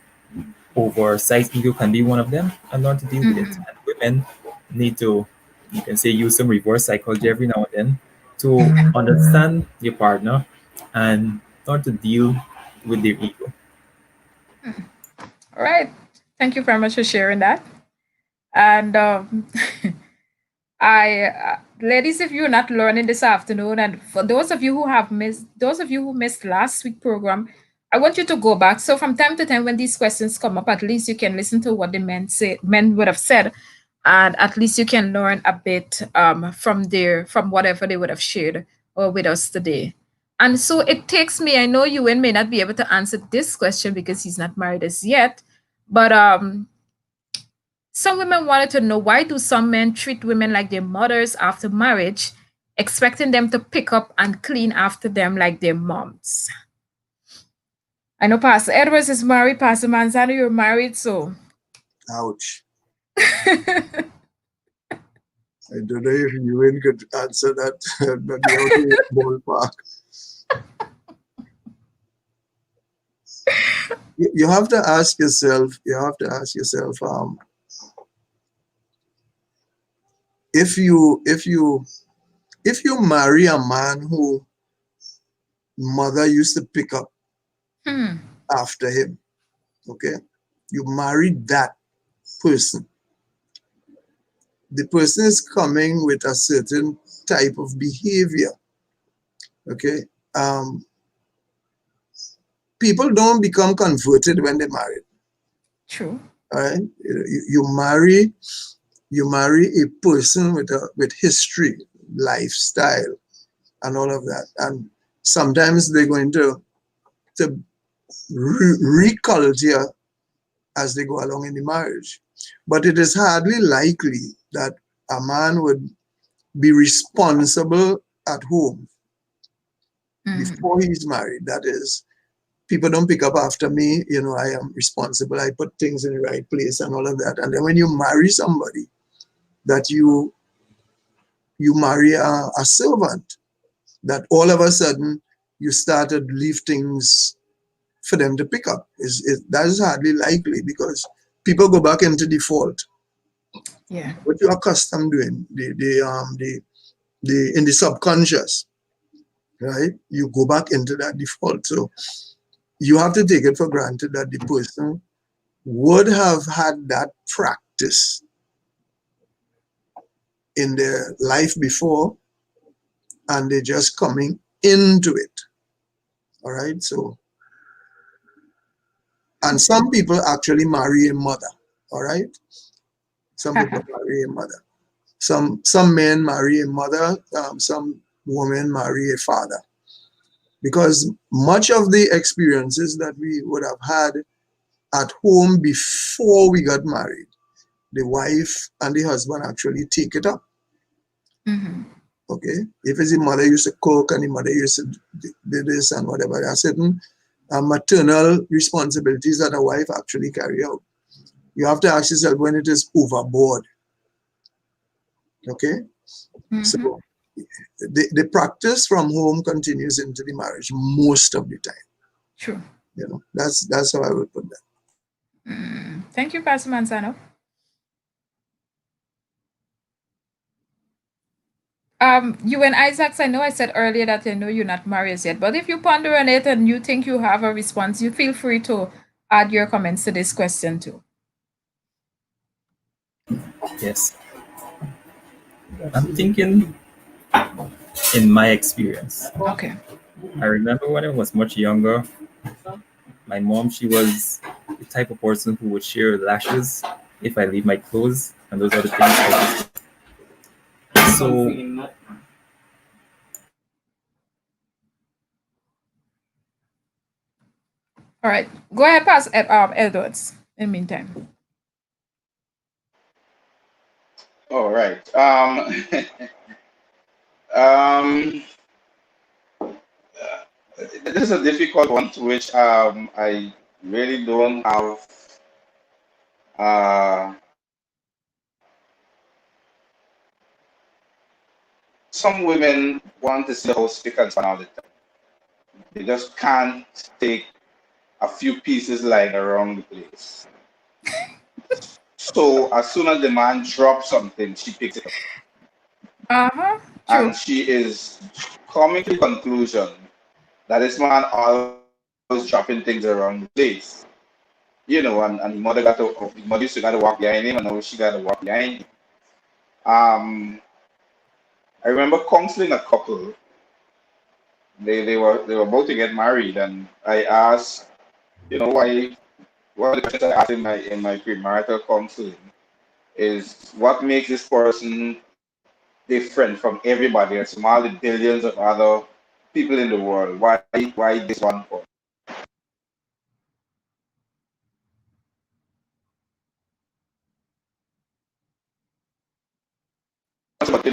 S3: oversized ego can be one of them, and learn to deal with it. And women need to, you can say, use some reverse psychology every now and then to understand your partner and learn to deal with their ego.
S1: All right. Thank you very much for sharing that. And ladies, if you're not learning this afternoon, and for those of you who missed last week program, I want you to go back. So from time to time, when these questions come up, at least you can listen to what the men would have said, and at least you can learn a bit from whatever they would have shared with us today. And so it takes me. I know Ewan may not be able to answer this question because he's not married as yet, but some women wanted to know, why do some men treat women like their mothers after marriage, expecting them to pick up and clean after them like their moms? I know Pastor Edwards is married, Pastor Manzano, you're married, so.
S5: Ouch. I don't know if you could answer that, maybe out in the ballpark. You have to ask yourself, if you marry a man who mother used to pick up after him, okay, you married that person. The person is coming with a certain type of behavior, okay. People don't become converted when they marry.
S1: True.
S5: All right, you marry a person with history, lifestyle, and all of that, and sometimes they're going to reculture as they go along in the marriage. But it is hardly likely that a man would be responsible at home before he's married. That is, people don't pick up after me, I am responsible. I put things in the right place and all of that. And then when you marry somebody that you you marry a servant, that all of a sudden you started leave things for them to pick up. That is hardly likely, because people go back into default.
S1: Yeah.
S5: What you're accustomed doing, the in the subconscious, right? You go back into that default. So you have to take it for granted that the person would have had that practice in their life before, and they're just coming into it. All right. So, and some people actually marry a mother. All right. Some people marry a mother. Some men marry a mother. Some women marry a father. Because much of the experiences that we would have had at home before we got married, the wife and the husband actually take it up.
S1: Mm-hmm.
S5: Okay, if it's the mother used to cook and the mother used to do this and whatever, there are certain maternal responsibilities that a wife actually carry out. You have to ask yourself when it is overboard. Okay,
S1: Mm-hmm.
S5: so the practice from home continues into the marriage most of the time.
S1: True.
S5: You know, that's how I would put that.
S1: Thank you, Pastor Manzano. You and Isaacs, I know I said earlier that I know you're not married yet, but if you ponder on it and you think you have a response, you feel free to add your comments to this question too.
S3: Yes. I'm thinking in my experience.
S1: Okay.
S3: I remember when I was much younger, my mom, she was the type of person who would share lashes if I leave my clothes and those other things. So
S1: All right. Go ahead, Pastor Edwards, in the meantime.
S4: All right. Um, this is a difficult one to which I really don't have uh, some women want to see the house spick and span all the time. They just can't take a few pieces lying around the place. So as soon as the man drops something, she picks it up.
S1: Uh-huh. True.
S4: And she is coming to the conclusion that this man always dropping things around the place. You know, and the mother the mother used to gotta walk behind him, and now she gotta walk behind him. Um, I remember counseling a couple. They were about to get married, and I asked, you know, why one of the questions I asked in my premarital counseling is what makes this person different from everybody else, from all the billions of other people in the world. Why this one person? But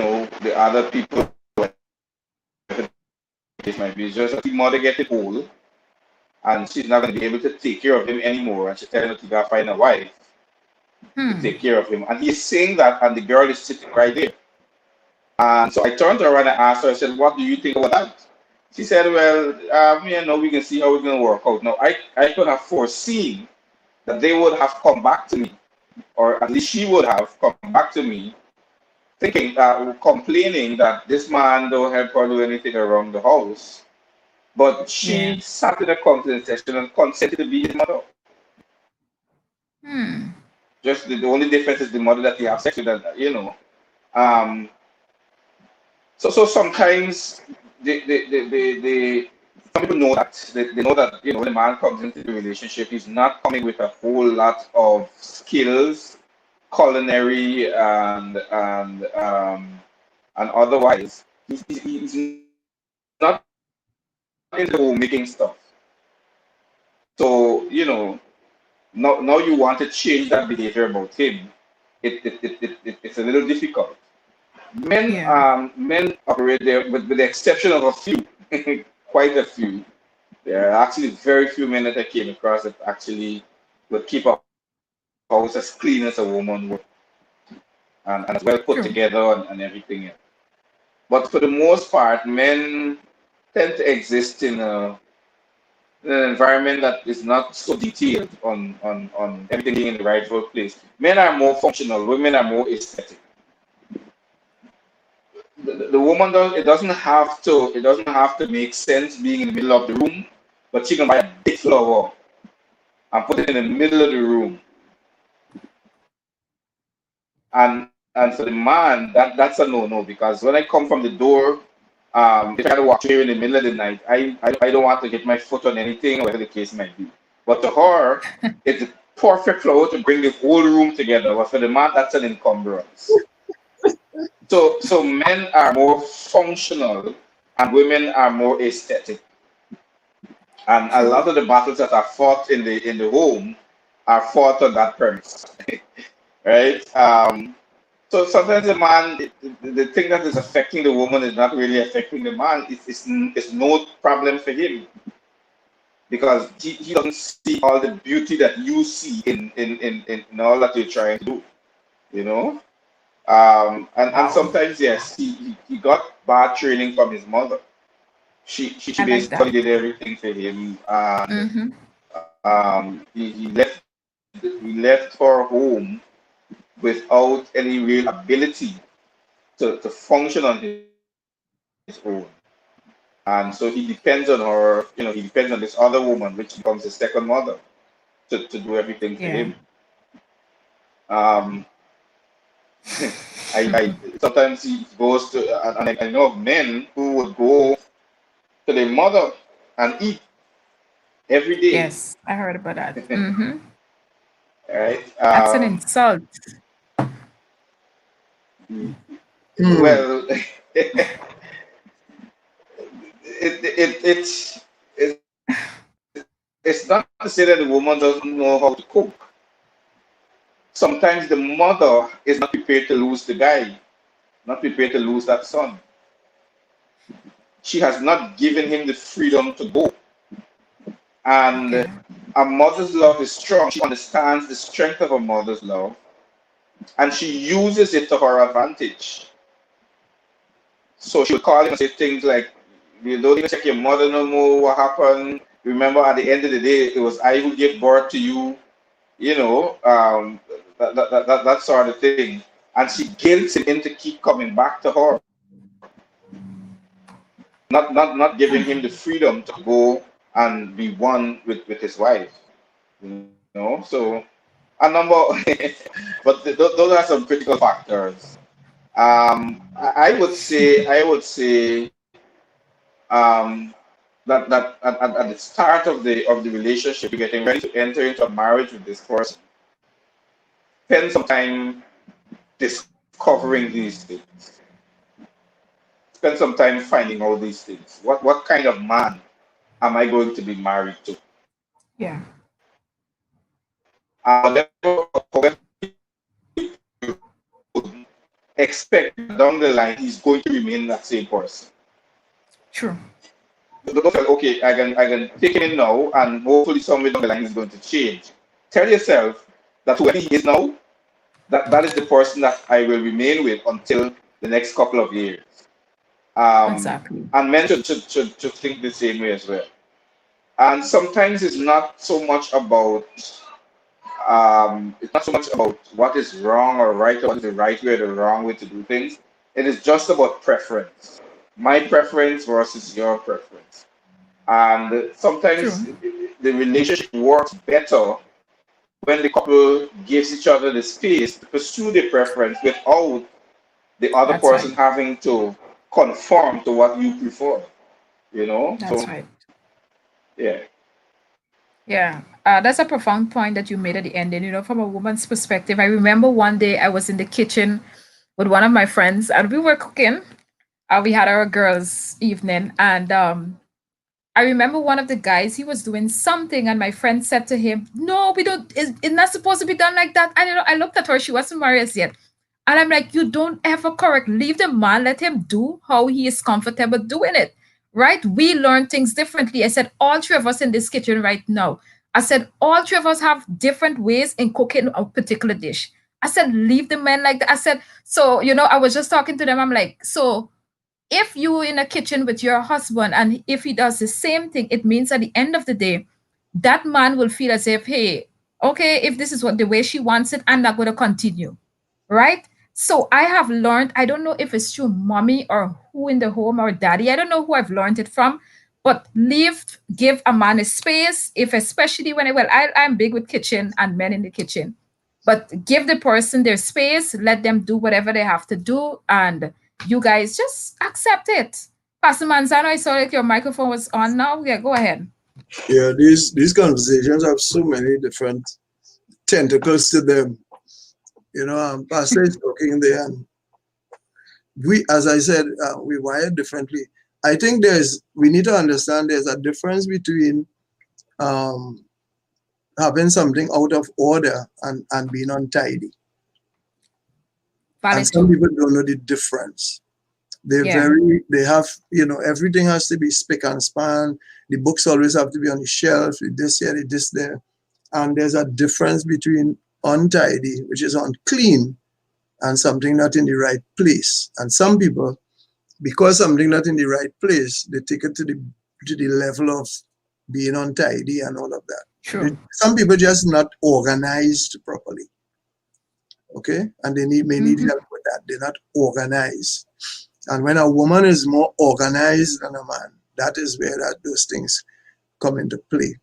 S4: the other people, it might be just that the mother getting old and she's not going to be able to take care of him anymore, and she's telling him to go find a wife to take care of him. And he's saying that, and the girl is sitting right there. And so I turned around and asked her, I said, what do you think about that? She said, well, we can see how it's going to work out. Now, I could have foreseen that they would have come back to me, or at least she would have come back to me, thinking, complaining that this man don't help her do anything around the house. But
S1: Yeah.
S4: she sat in a counseling session and consented to be his mother.
S1: Hmm.
S4: Just the only difference is the mother that he have sex with, Um, so sometimes some people know that they know that when a man comes into the relationship, he's not coming with a whole lot of skills, culinary and otherwise. He's not into making stuff. So now you want to change that behavior about him. It's a little difficult.
S1: Yeah.
S4: Men operate there, with the exception of a few, quite a few. There are actually very few men that I came across that actually would keep a house as clean as a woman would, and as well put
S1: True.
S4: together and everything else. But for the most part, men tend to exist in an environment that is not so detailed on everything being in the rightful place. Men are more functional, women are more aesthetic. The woman it doesn't have to make sense being in the middle of the room, but she can buy a big flower and put it in the middle of the room. And for the man, that's a no-no, because when I come from the door, if I gotta walk through in the middle of the night, I don't want to get my foot on anything, or whatever the case might be. But to her, it's the perfect flow to bring the whole room together. But for the man, that's an encumbrance. So men are more functional and women are more aesthetic. And a
S1: True.
S4: lot of the battles that are fought in the home are fought on that premise, right? So sometimes the man, the thing that is affecting the woman is not really affecting the man. It's no problem for him, because he doesn't see all the beauty that you see in all that you're trying to do, you know? And
S1: Wow.
S4: sometimes, yes, he got bad training from his mother. She
S1: I like that.
S4: basically did everything for him, and
S1: Mm-hmm.
S4: he left her home without any real ability to function on his own. And so he depends on her, he depends on this other woman, which becomes his second mother, to do everything for him.
S1: Yeah.
S4: Um, I sometimes he goes to, and I know of men who would go to their mother and eat every day,
S1: Yes, I heard about that. Mm-hmm.
S4: right?
S1: That's an insult.
S5: Hmm.
S4: Well, it's not to say that the woman doesn't know how to cook. Sometimes the mother is not prepared to lose the guy, not prepared to lose that son. She has not given him the freedom to go. And
S1: Okay.
S4: a mother's love is strong. She understands the strength of a mother's love, and she uses it to her advantage. So she would call him and say things like, "You don't even check your mother no more. What happened? Remember, at the end of the day, it was I who gave birth to you. You know, that sort of thing." And she guilts him into keep coming back to her, not giving him the freedom to go and be one with his wife. So a number, but those are some critical factors. I would say that at the start of the relationship, you're getting ready to enter into a marriage with this person. Spend some time discovering these things. Spend some time finding all these things. What kind of man am I going to be married to?
S1: Yeah.
S4: However good, expect that down the line he's going to remain that same person.
S1: True.
S4: Don't feel okay. I can take him in now, and hopefully somewhere down the line he's going to change. Tell yourself that whoever he is now, that is the person that I will remain with until the next couple of years.
S1: Exactly.
S4: And men should think the same way as well. And sometimes it's not so much about what is wrong or right, or what is the right way or the wrong way to do things. It is just about preference. My preference versus your preference. And sometimes
S1: True.
S4: the relationship works better when the couple gives each other the space to pursue their preference without the other
S1: That's
S4: person
S1: right.
S4: having to conform to what you prefer.
S1: That's
S4: So
S1: right.
S4: yeah.
S1: Yeah. That's a profound point that you made at the ending. From a woman's perspective, I remember one day I was in the kitchen with one of my friends and we were cooking. We had our girls' evening, and I remember one of the guys, he was doing something, and my friend said to him, "No, we don't, it's not supposed to be done like that." And I looked at her, she wasn't married yet. And I'm like, you don't ever correct. Leave the man, let him do how he is comfortable doing it. Right? We learn things differently. I said, all three of us in this kitchen right now. I said, all three of us have different ways in cooking a particular dish. I said, leave the men like that. I said, so, I was just talking to them. I'm like, so if you in a kitchen with your husband and if he does the same thing, it means at the end of the day, that man will feel as if, hey, okay, if this is what the way she wants it, I'm not going to continue. Right? So I have learned, I don't know if it's through mommy or who in the home or daddy, I don't know who I've learned it from, but give a man a space, if especially when I'm big with kitchen and men in the kitchen, but give the person their space, let them do whatever they have to do, and you guys just accept it. Pastor Manzano, I saw like your microphone was on now. Yeah, go ahead.
S5: Yeah, these conversations have so many different tentacles to them. You know, Pastor is talking there, and we, as I said, we wired differently. I think we need to understand there's a difference between um, having something out of order and being untidy. And
S1: Valid
S5: some
S1: too.
S5: people don't know the difference.
S1: Yeah.
S5: They have, everything has to be spick and span. The books always have to be on the shelf, with this here, with this there. And there's a difference between untidy, which is unclean, and something not in the right place. And some people, because something not in the right place, they take it to the level of being untidy and all of that.
S1: True.
S5: Some people just not organized properly. Okay, and may need help with that. They're not organized. And when a woman is more organized than a man, that is where those things come into play.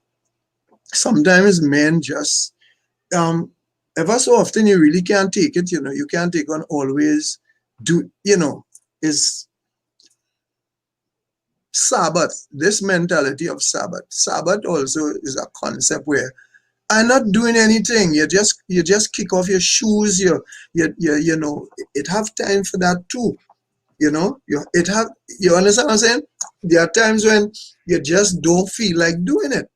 S5: Sometimes men just ever so often you really can't take it. You can't take on always is Sabbath, this mentality of Sabbath. Sabbath also is a concept where I'm not doing anything. You just kick off your shoes. It have time for that too. You understand what I'm saying? There are times when you just don't feel like doing it.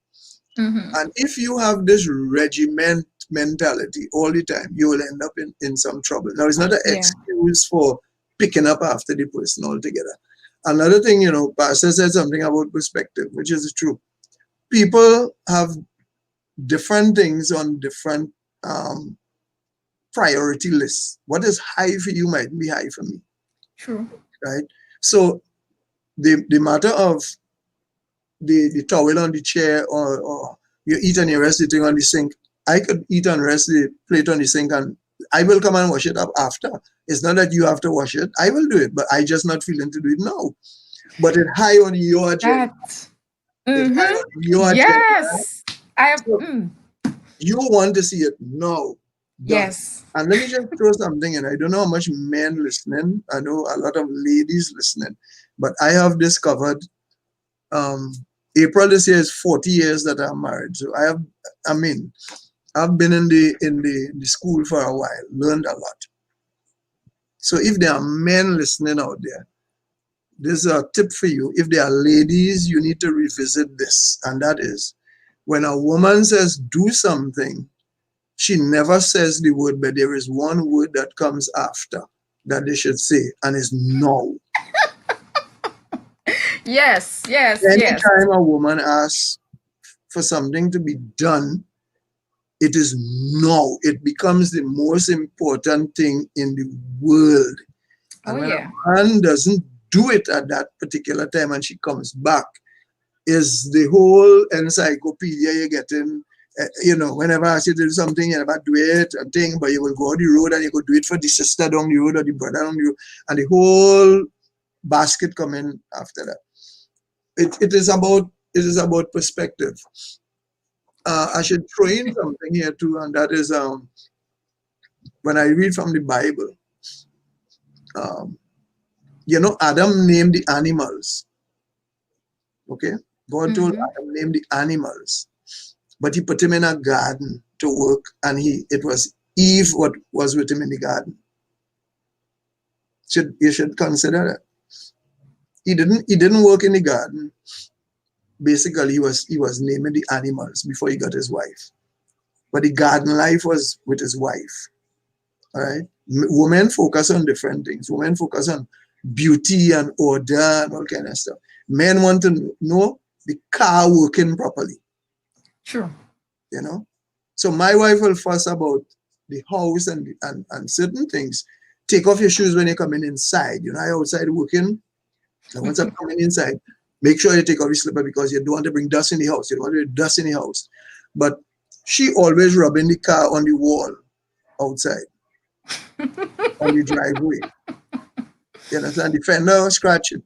S5: And if you have this regiment mentality all the time, you will end up in some trouble. Now, it's not an excuse for picking up after the person altogether. Another thing, Pastor said something about perspective, which is true. People have different things on different priority lists. What is high for you might be high for me.
S1: True.
S5: Right? So the matter of the towel on the chair or you eat and you rest sitting on the sink, I could eat and rest the plate on the sink and I will come and wash it up after. It's not that you have to wash it. I will do it, but I just not feeling to do it now. But it's high on your agenda. It's high on your agenda.
S1: Yes.
S5: You want to see it now.
S1: Yes.
S5: And let me just throw something in. I don't know how much men listening. I know a lot of ladies listening, but I have discovered April this year is 40 years that I'm married. So I've been in the school for a while, learned a lot. So if there are men listening out there, this is a tip for you. If there are ladies, you need to revisit this. And that is, when a woman says do something, she never says the word, but there is one word that comes after that they should say, and it's no.
S1: Yes.
S5: Anytime a woman asks for something to be done, it is no. It becomes the most important thing in the world. And when a man doesn't do it at that particular time and she comes back, is the whole encyclopedia you're getting. Whenever I ask you to do something, you never do it, a thing, but you will go on the road and you go do it for the sister down the road or the brother down the road, and the whole basket coming after that. It is about perspective. I should throw in something here too, and that is when I read from the Bible, Adam named the animals. Okay, God told Adam name the animals, but he put him in a garden to work, and it was Eve what was with him in the garden. You should consider that. He didn't work in the garden. Basically, he was naming the animals before he got his wife. But the garden life was with his wife. All right. Women focus on different things. Women focus on beauty and order and all kind of stuff. Men want to know the car working properly.
S1: Sure.
S5: So my wife will fuss about the house and certain things. Take off your shoes when you're coming inside. I outside working. And once I'm coming inside, make sure you take off your slipper because you don't want to bring dust in the house. You don't want to bring dust in the house. But she always rubbing the car on the wall outside on the driveway. You understand? The fender scratching.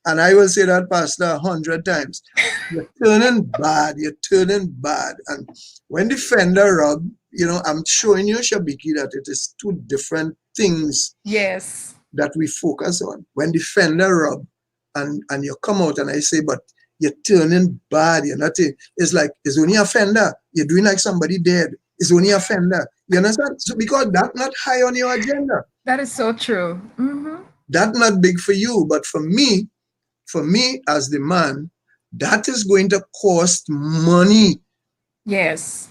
S5: And I will say that, Pastor, 100 times. You're turning bad. You're turning bad. And when the fender rub, I'm showing you, Shabiki, that it is two different things
S1: Yes.
S5: that we focus on. When the fender rub and you come out and I say, but you're turning bad. You're not, it's like, it's only a fender. You're doing like somebody dead. It's only a fender. You understand? So because that's not high on your agenda.
S1: That is so true. Mm-hmm.
S5: That's not big for you. But for me as the man, that is going to cost money.
S1: Yes.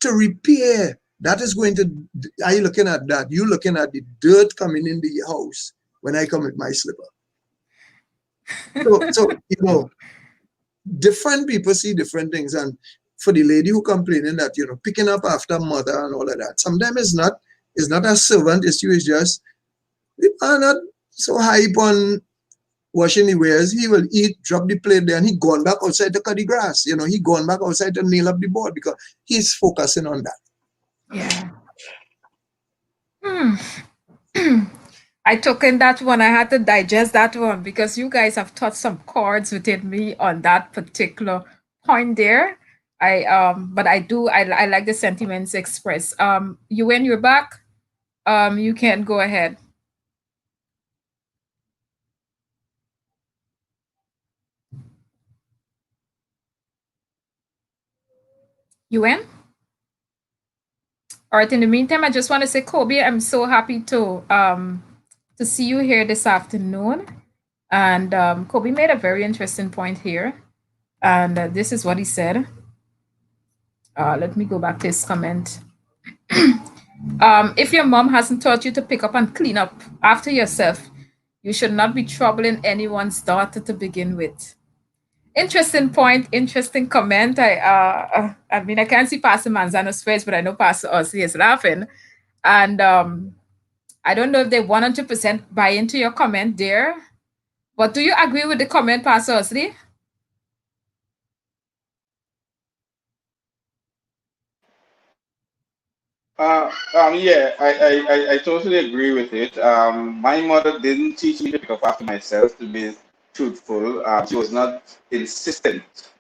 S5: To repair. That is going to, are you looking at that? You looking at the dirt coming in the house when I come with my slipper. So different people see different things. And for the lady who complaining that, picking up after mother and all of that, sometimes it's not a servant issue, it's just, we are not so hype on washing the wares. He will eat, drop the plate there, and he gone back outside to cut the grass. He gone back outside to nail up the board because he's focusing on that.
S1: Yeah. I took in that one. I had to digest that one because you guys have touched some chords within me on that particular point there. But I like the sentiments expressed. when you're back, you can go ahead. UN? All right. In the meantime, I just want to say, Kobe, I'm so happy to see you here this afternoon. And Kobe made a very interesting point here, and this is what he said. Let me go back to his comment. If your mom hasn't taught you to pick up and clean up after yourself, you should not be troubling anyone's daughter to begin with. Interesting point, interesting comment. I mean, I can't see Pastor Manzano's face, but I know Pastor Ossie is laughing. And I don't know if they 100% buy into your comment there, but do you agree with the comment, Pastor Ossie?
S4: Yeah, I totally agree with it. My mother didn't teach me to pick up after myself, to be truthful. She was not insistent.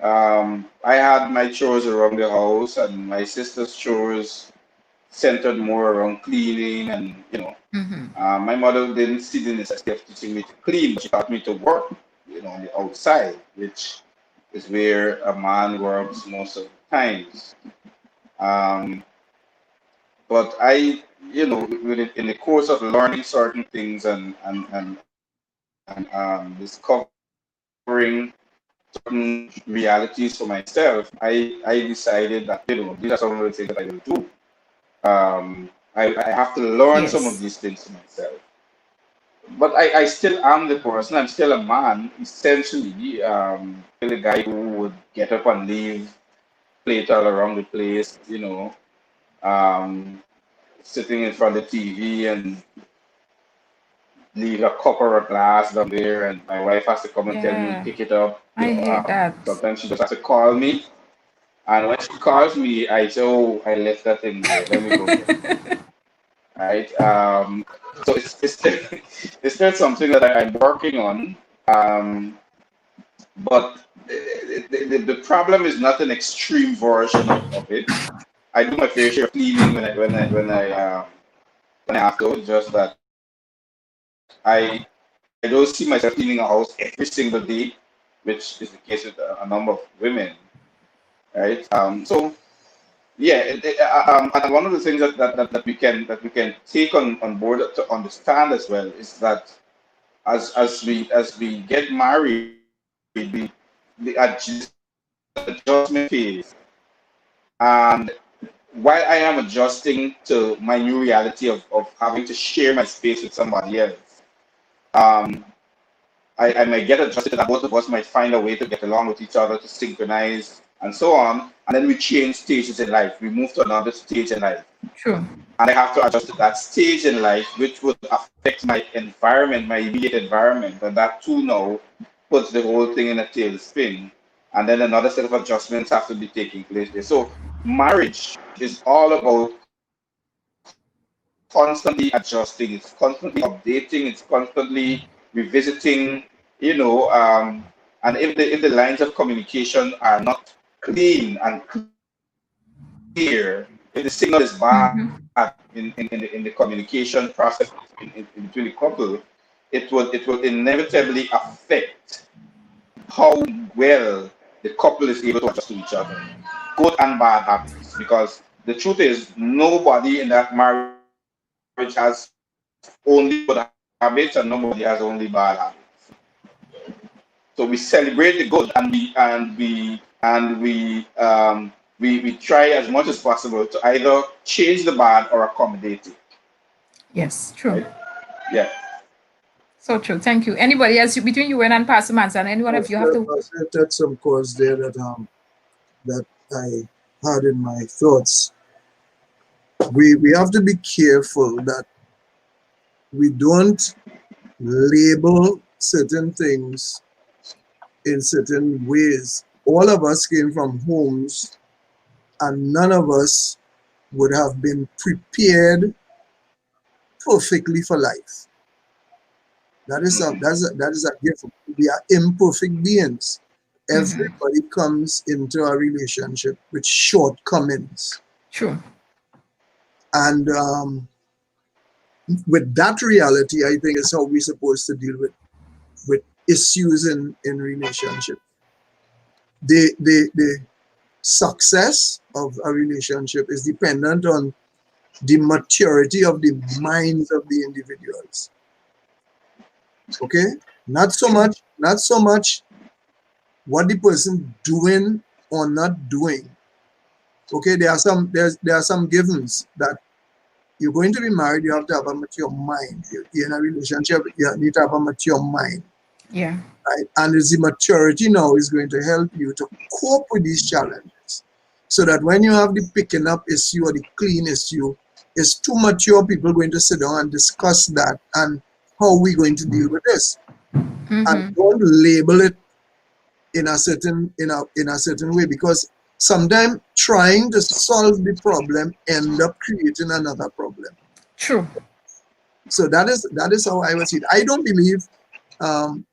S4: I had my chores around the house, and my sister's chores centered more around cleaning. And
S1: Mm-hmm.
S4: my mother didn't see the necessity of teaching me to clean, but she taught me to work, on the outside, which is where a man works most of the times. Um, but in the course of learning certain things and discovering certain realities for myself, I decided that these are some of the things that I will do. I have to learn some of
S1: Yes.
S4: these things for myself. But I still am the person. I'm still a man, essentially. Still a guy who would get up and leave plate all around the place, um, sitting in front of the TV and leave a cup or a glass down there, and my wife has to come and tell me
S1: Yeah,
S4: pick it up.
S1: I hear that.
S4: Sometimes she just has to call me, and when she calls me, I say, "Oh, I left that thing there. Let me go get it." Right? So it's still, it's still something that I'm working on. But the problem is not an extreme version of it. I do my fair share of cleaning when I have to. Just that I don't see myself cleaning a house every single day, which is the case with a number of women, right? So yeah, and one of the things that we can take on board to understand as well is that as we get married, this is an adjustment phase, and while I am adjusting to my new reality of having to share my space with somebody else, um, I might get adjusted to that. Both of us might find a way to get along with each other, to synchronize, and so on. And then we change stages in life. We move to another stage in life.
S1: True.
S4: And I have to adjust to that stage in life, which would affect my environment, my immediate environment. And that too now puts the whole thing in a tailspin. And then another set of adjustments have to be taking place there. So marriage is all about constantly adjusting, it's constantly updating, it's constantly revisiting, and if the lines of communication are not clean and clear, if the signal is bad in the communication process between the couple, it will inevitably affect how well the couple is able to adjust to each other, good and bad habits. Because the truth is, nobody in that marriage has only good habits and nobody has only bad habits. So we celebrate the good, and we try as much as possible to either change the bad or accommodate it.
S1: Yes,
S4: Right?
S1: true.
S4: Yeah.
S1: So true. Thank you. Anybody else between you and Pastor Manson? Anyone of you have to?
S5: I touched some chords there that I had in my thoughts. We have to be careful that we don't label certain things in certain ways. All of us came from homes, and none of us would have been prepared perfectly for life. That is a gift. We are imperfect beings. Everybody comes into a relationship with shortcomings,
S1: True.
S5: and with that reality, I think is how we're supposed to deal with issues in relationship. The success of a relationship is dependent on the maturity of the minds of the individuals. Okay, not so much what the person doing or not doing. Okay, there are some givens that you're going to be married, you have to have a mature mind. You're in a relationship, you need to have a mature mind.
S1: Yeah.
S5: Right? And it's the maturity now is going to help you to cope with these challenges. So that when you have the picking up issue or the clean issue, it's two mature people going to sit down and discuss that and how we're going to deal with this. And don't label it in a certain way, because sometimes trying to solve the problem end up creating another problem.
S1: True.
S5: So that is how I would see it. I don't believe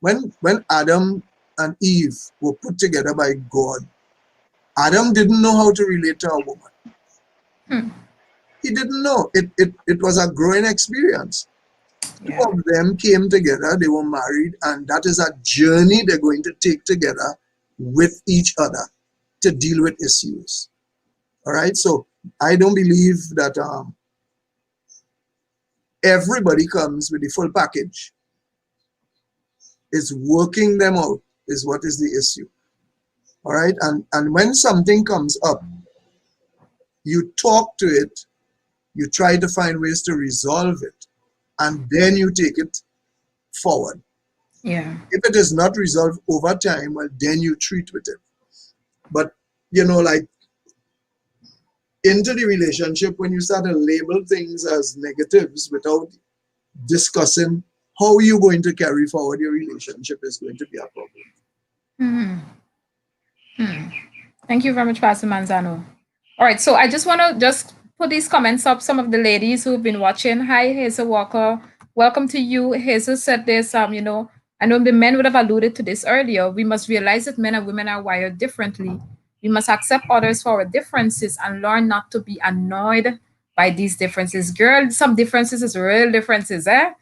S5: when Adam and Eve were put together by God, Adam didn't know how to relate to a woman. He didn't know. It was a growing experience.
S1: Yeah.
S5: Two of them came together, they were married, and that is a journey they're going to take together with each other to deal with issues. All right, so I don't believe that everybody comes with the full package. It's working them out is what is the issue. All right, and when something comes up, you talk to it, you try to find ways to resolve it, and then you take it forward.
S1: Yeah.
S5: If it is not resolved over time, well, then you treat with it. But like into the relationship, when you start to label things as negatives without discussing how you're going to carry forward your relationship, is going to be a problem.
S1: Thank you very much, Pastor Manzano. All right, so I just want to just put these comments up. Some of the ladies who've been watching. Hi, Hazel Walker. Welcome to you. Hazel said this, I know the men would have alluded to this earlier. We must realize that men and women are wired differently. We must accept others for our differences and learn not to be annoyed by these differences. Girl, some differences is real differences, eh?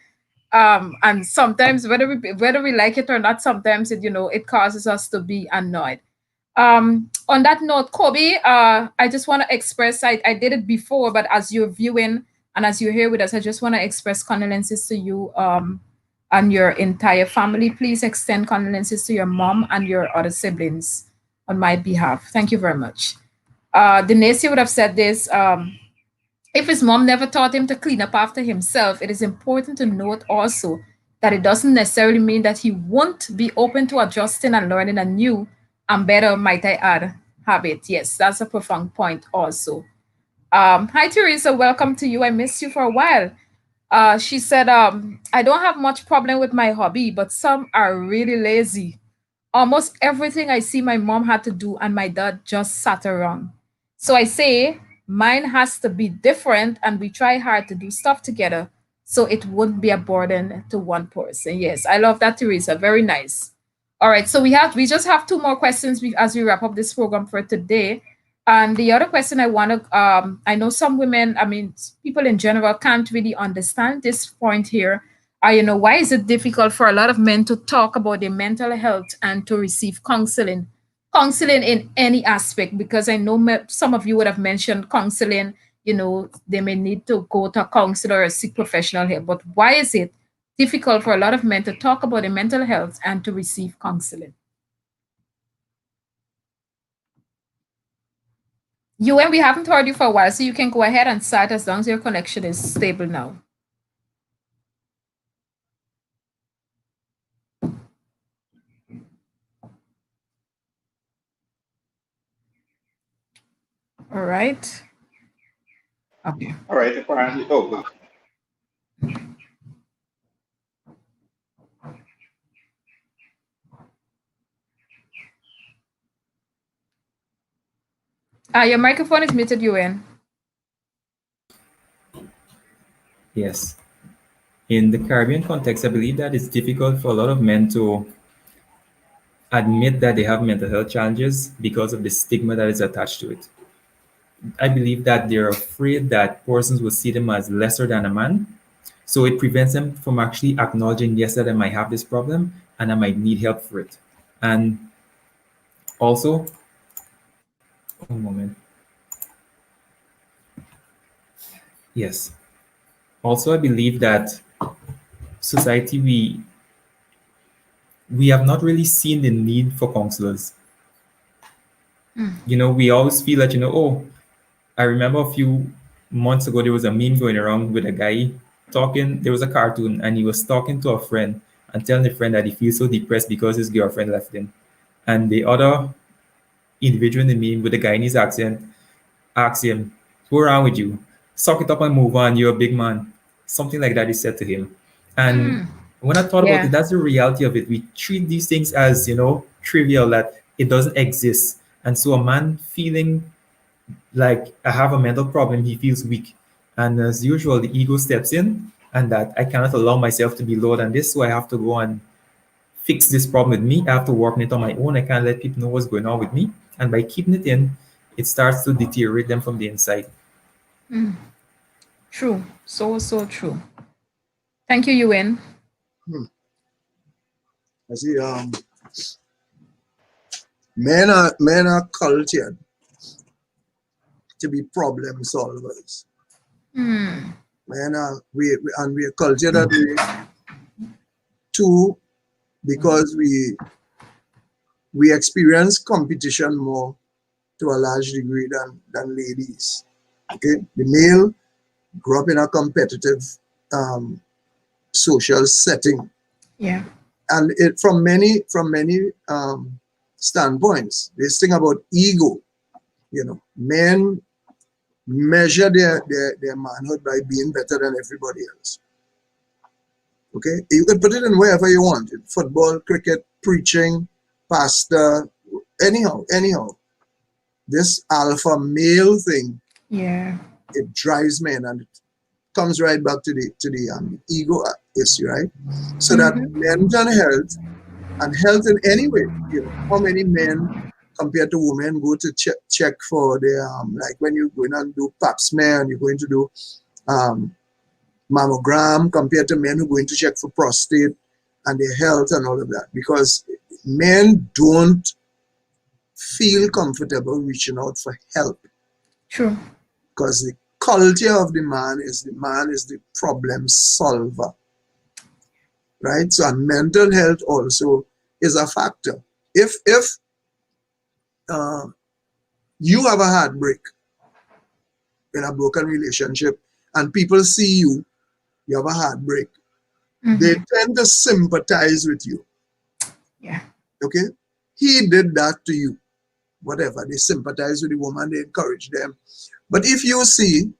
S1: And sometimes whether we like it or not, sometimes it causes us to be annoyed. On that note, Kobe, I just want to express, I did it before, but as you're viewing and as you're here with us, I just want to express condolences to you and your entire family. Please extend condolences to your mom and your other siblings on my behalf. Thank you very much. Denasia would have said this. If his mom never taught him to clean up after himself, it is important to note also that it doesn't necessarily mean that he won't be open to adjusting and learning anew and better, might I add. habit. Yes, that's a profound point also. Hi, Teresa. Welcome to you. I missed you for a while. She said, I don't have much problem with my hobby, but some are really lazy. Almost everything I see my mom had to do, and my dad just sat around. So I say, mine has to be different, and we try hard to do stuff together so it wouldn't be a burden to one person. Yes, I love that, Teresa. Very nice. All right, so we just have two more questions as we wrap up this program for today. And the other question I want to, I know some women, I mean, people in general can't really understand this point here. Why is it difficult for a lot of men to talk about their mental health and to receive counseling in any aspect? Because I know some of you would have mentioned counseling, they may need to go to a counselor or seek professional help. But why is it difficult for a lot of men to talk about their mental health and to receive counseling? And we haven't heard you for a while, so you can go ahead and start as long as your connection is stable now. All right. Okay.
S4: All right, apparently. Oh, good.
S1: Your microphone is muted, UN.
S3: Yes. In the Caribbean context, I believe that it's difficult for a lot of men to admit that they have mental health challenges because of the stigma that is attached to it. I believe that they're afraid that persons will see them as lesser than a man. So it prevents them from actually acknowledging, yes, that I might have this problem and I might need help for it. And also, one moment. Yes. Also, I believe that society, we have not really seen the need for counselors. We always feel that, oh, I remember a few months ago, there was a meme going around with a guy talking. There was a cartoon, and he was talking to a friend and telling the friend that he feels so depressed because his girlfriend left him. And the other individual in the meme with the guy in his accent asked him, "What's wrong with you? Suck it up and move on. You're a big man." Something like that he said to him. And when I thought about
S1: Yeah.
S3: it, that's the reality of it. We treat these things as, trivial, that it doesn't exist. And so a man feeling like I have a mental problem, he feels weak. And as usual, the ego steps in, and that I cannot allow myself to be lower than this, so I have to go and fix this problem with me. I have to work on it on my own. I can't let people know what's going on with me. And by keeping it in, it starts to deteriorate them from the inside.
S1: True. So true. Thank you, UN.
S5: I see. Men are cultured to be problem solvers. We are cultured that way too, because we experience competition more to a large degree than ladies. Okay, the male grew up in a competitive social setting,
S1: Yeah.
S5: and it from many standpoints. This thing about ego, men measure their manhood by being better than everybody else. Okay, you can put it in wherever you want: football, cricket, preaching, pastor, anyhow. This alpha male thing,
S1: Yeah.
S5: it drives men, and it comes right back to the ego issue, right? So that mental health and health in any way, how many men compared to women go to check for their like when you go in and do pap smear and you're going to do mammogram, compared to men who go in to check for prostate and their health and all of that, because men don't feel comfortable reaching out for help.
S1: True.
S5: Because the culture of the man is the problem solver, right? So and mental health also is a factor. If you have a heartbreak in a broken relationship and people see you have a heartbreak, they tend to sympathize with you.
S1: Yeah.
S5: Okay, he did that to you. whatever. They sympathize with the woman, they encourage them. But if you see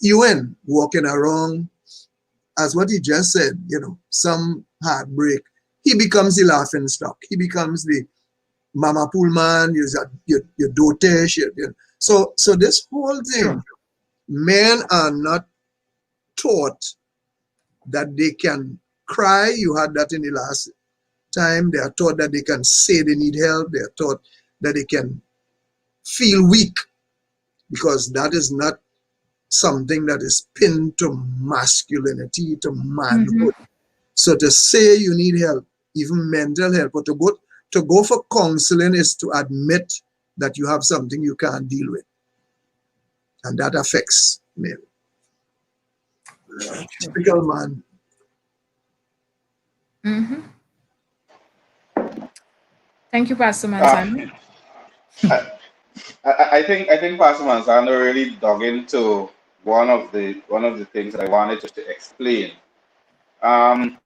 S5: UN walking around, as what he just said, some heartbreak, he becomes the laughing stock. He becomes the mama Pullman, your dotish. So this whole thing,
S1: Sure.
S5: men are not taught that they can cry. You had that in the last time. They are taught that they can say they need help. They are taught that they can feel weak, because that is not something that is pinned to masculinity, to manhood. So to say you need help, even mental help, or to go for counseling is to admit that you have something you can't deal with. And that affects men. Typical man.
S1: Thank you, Pastor Manzano.
S4: I think Pastor Manzano really dug into one of the things that I wanted to explain. Um,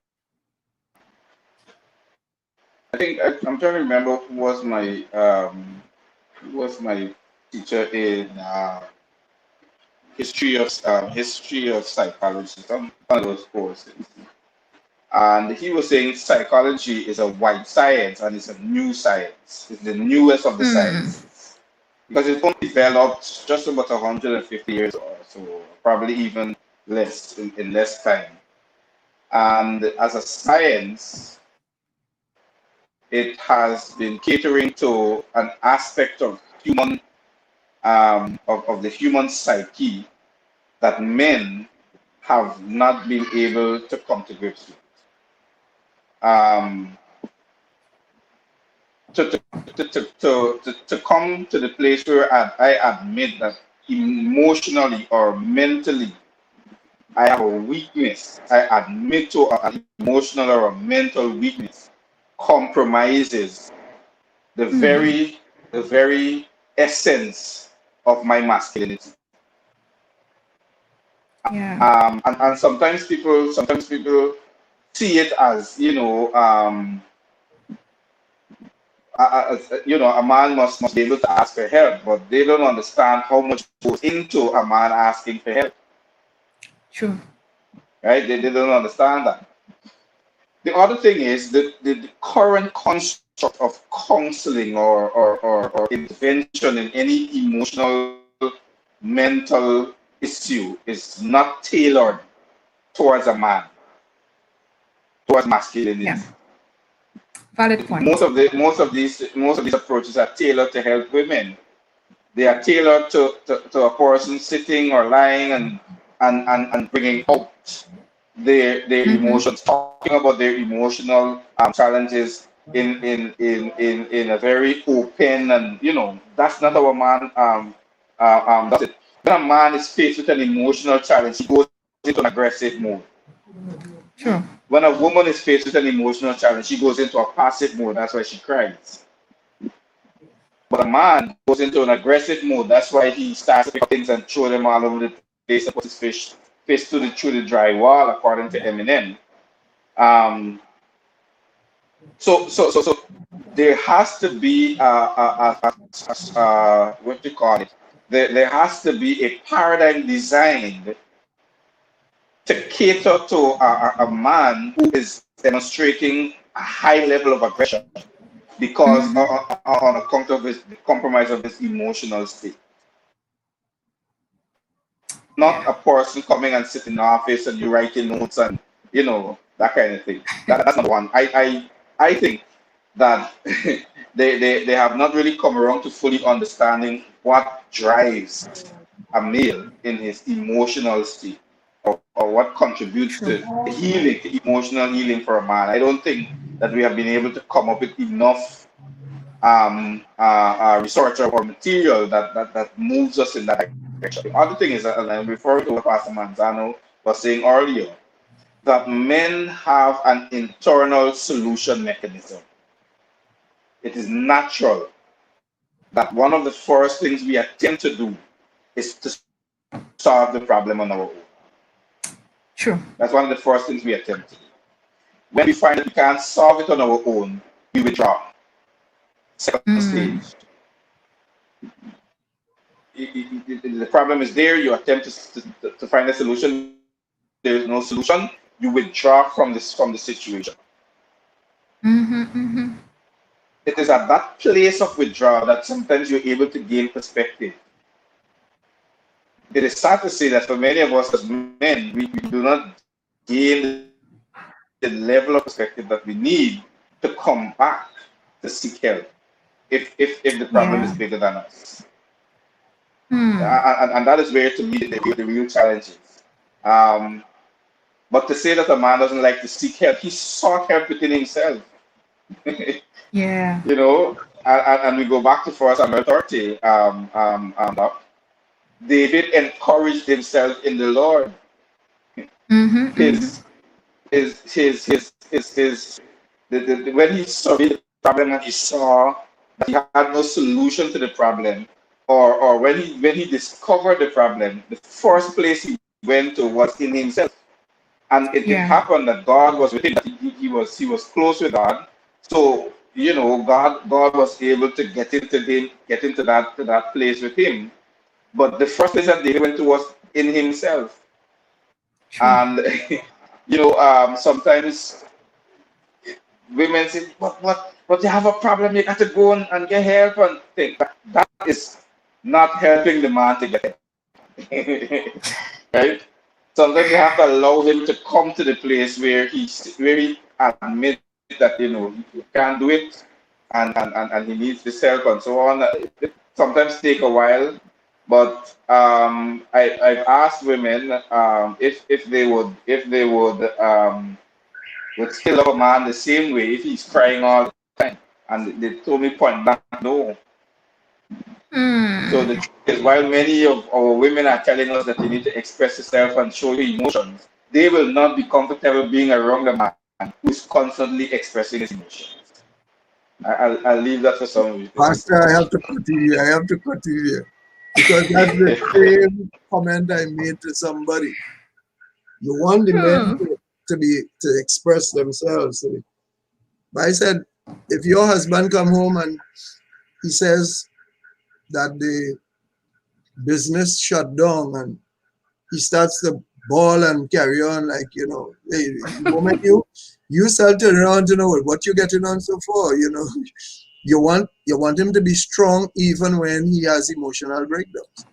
S4: I'm trying to remember who was my teacher in history of psychology, one of those courses. And he was saying psychology is a white science and it's a new science. It's the newest of the sciences because it's only developed just about 150 years or so, probably even less in less time. And as a science, it has been catering to an aspect of of the human psyche that men have not been able to come to grips with. Um, to come to the place where I admit that emotionally or mentally I have a weakness. I admit to an emotional or a mental weakness compromises the very essence of my masculinity.
S1: Yeah.
S4: And sometimes people see it as a man must be able to ask for help, but they don't understand how much goes into a man asking for help,
S1: True.
S4: right? They don't understand that. The other thing is that the current construct of counseling or intervention in any emotional, mental issue is not tailored towards a man, towards masculinity.
S1: Yeah. Valid
S4: Most
S1: point.
S4: of these approaches are tailored to help women. They are tailored to a person sitting or lying and bringing out their emotions, talking about their emotional challenges in a very open, and that's not how a man does it. When a man is faced with an emotional challenge, he goes into an aggressive mode.
S1: True.
S4: When a woman is faced with an emotional challenge, she goes into a passive mode. That's why she cries. But a man goes into an aggressive mode. That's why he starts to pick up things and throw them all over the place and put his face through the dry wall, according to Eminem. Um, so there has to be what do you call it? There has to be a paradigm designed to cater to a man who is demonstrating a high level of aggression because on account of his compromise of his emotional state. Not
S1: Yeah.
S4: a person coming and sitting in the office and you writing notes and that kind of thing. That's number one. I think that they have not really come around to fully understanding what drives a male in his emotional state, or what contributes
S1: True.
S4: to healing, to emotional healing for a man. I don't think that we have been able to come up with enough research or material that moves us in that direction. The other thing is, and I'm referring to what Pastor Manzano was saying earlier, that men have an internal solution mechanism. It is natural that one of the first things we attempt to do is to solve the problem on our own.
S1: True.
S4: That's one of the first things we attempt to do. When we find that we can't solve it on our own, we withdraw. Second stage. the problem is there, you attempt to find a solution. There is no solution. You withdraw from the situation. It is at that place of withdrawal that sometimes you're able to gain perspective. It is sad to say that for many of us as men, we do not gain the level of perspective that we need to come back to seek help if the problem is bigger than us. And that is where, to me, the real challenge is. Um, but to say that a man doesn't like to seek help, he sought help within himself.
S1: Yeah.
S4: You know, and we go back to 1 Samuel 30. David encouraged himself in the Lord. His when he surveyed the problem and he saw that he had no solution to the problem, or when he discovered the problem, the first place he went to was in himself. And it happened that God was with him. That he was close with God. So God was able to get into that place with him. But the first place that David went to was in himself.
S1: True.
S4: And sometimes women say, but you have a problem, you got to go and get help and think. That is not helping the man to get help. Right? Sometimes you have to allow him to come to the place where he admits that he can't do it and he needs this help and so on. It sometimes take a while, but I've asked women if they would still love a man the same way if he's crying all the time, and they told me point blank no. So the truth is, while many of our women are telling us that they need to express yourself and show your emotions, they will not be comfortable being around a man who's constantly expressing his emotions. I'll leave that for some of you to think
S5: Pastor, I
S4: about.
S5: have to cut you here. I have to cut you here. Because that's the same comment I made to somebody. You want the men to express themselves. But I said, if your husband come home and he says that the business shut down and he starts to bawl and carry on like, hey, the moment you start to around, what you getting on so for, you want him to be strong even when he has emotional breakdowns.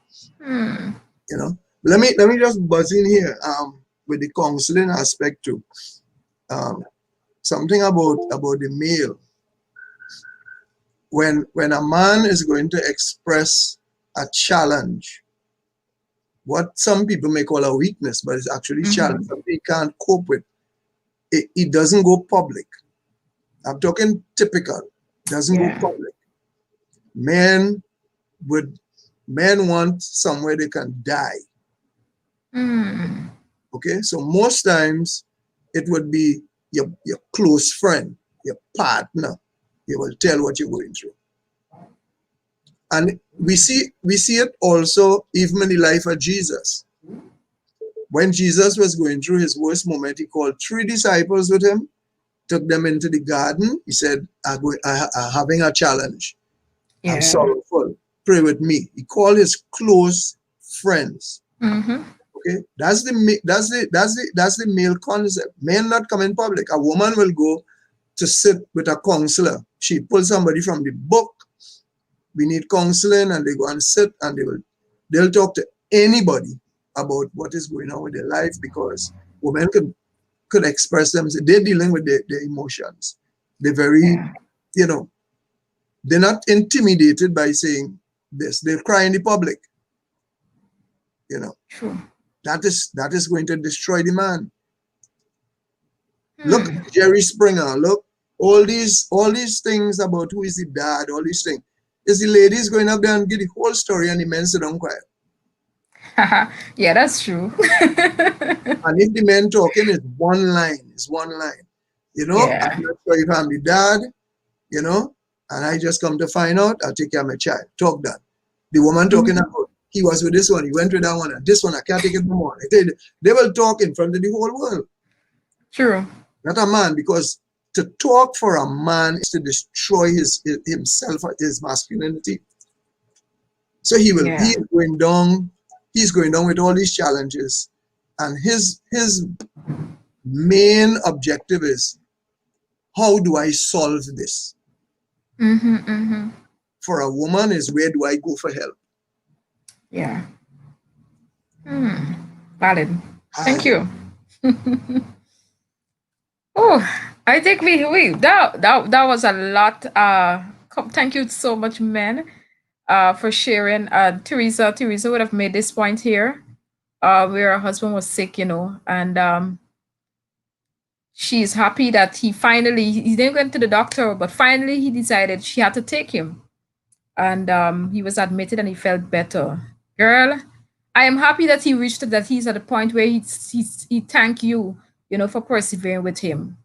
S5: Let me just buzz in here with the counseling aspect too. Something about the male. When a man is going to express a challenge, what some people may call a weakness, but it's actually challenge, something he can't cope with, it doesn't go public. I'm talking typical, doesn't go public. Men want somewhere they can die. Okay, so most times it would be your close friend, your partner. You will tell what you're going through. And we see it also even in the life of Jesus. When Jesus was going through his worst moment, he called 3 disciples with him, took them into the garden. He said, I'm having a challenge. I'm sorrowful. Pray with me. He called his close friends. Okay, that's the male concept. Men not come in public. A woman will go to sit with a counselor. She pulls somebody from the book. We need counseling, and they go and sit, and they'll talk to anybody about what is going on with their life, because women could express themselves. They're dealing with their emotions. They're very, they're not intimidated by saying this. They'll cry in the public.
S1: True.
S5: That is going to destroy the man. Look, Jerry Springer. Look, all these things about who is the dad. All these things is the ladies going up there and give the whole story, and the men sit down quiet.
S1: Yeah, that's true.
S5: And if the men talking, is one line. I'm not sure if I'm the dad. And I just come to find out. I'll take care of my child. Talk that. The woman talking about, he was with this one, he went with that one, and this one, I can't take it no more. They will talk in front of the whole world.
S1: True.
S5: Not a man, because to talk for a man is to destroy himself, his masculinity. So
S1: Yeah.
S5: he's going down with all these challenges. And his main objective is, how do I solve this?
S1: Mm-hmm. Mm-hmm.
S5: For a woman is, where do I go for help?
S1: Yeah. Hmm. Valid. Thank
S5: And
S1: you. Oh, I think we that was a lot. Thank you so much, men, for sharing. Teresa would have made this point here, where her husband was sick, and she's happy that he didn't go to the doctor, but finally he decided she had to take him, and he was admitted and he felt better. Girl, I am happy that he's at a point where he thank you, for persevering with him.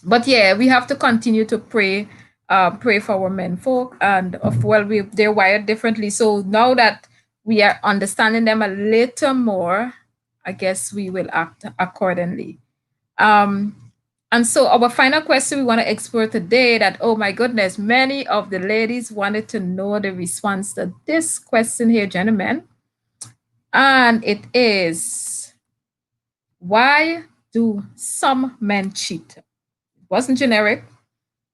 S1: But yeah, we have to continue to pray for our men folk, and they're wired differently. So now that we are understanding them a little more, I guess we will act accordingly. Um, and so our final question we want to explore today, that, oh my goodness, many of the ladies wanted to know the response to this question here, gentlemen. And it is, why do some men cheat? It wasn't generic,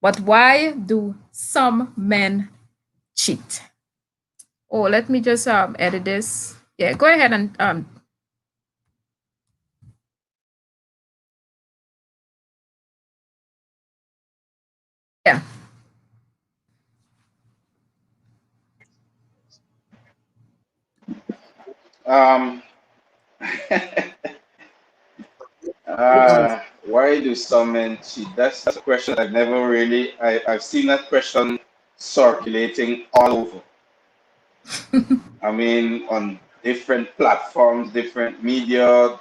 S1: but why do some men cheat? Oh, let me just edit this. Yeah, go ahead and yeah.
S4: Um, why do some men cheat? That's a question I've never really. I've seen that question circulating all over. I mean, on different platforms, different media.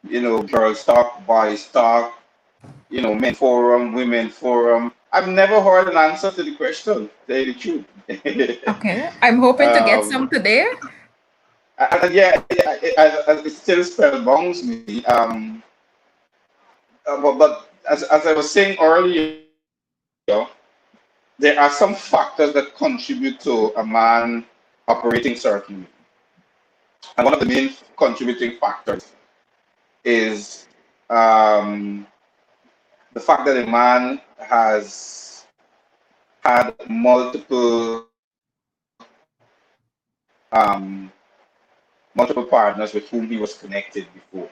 S4: Girls talk, boys talk. Men forum, women forum. I've never heard an answer to the question. Tell you the truth.
S1: Okay, I'm hoping to get some
S4: um,
S1: today.
S4: and yeah, it still spellbounds me. But as I was saying earlier, there are some factors that contribute to a man operating certain. And one of the main contributing factors is um, the fact that a man has had um, multiple partners with whom he was connected before.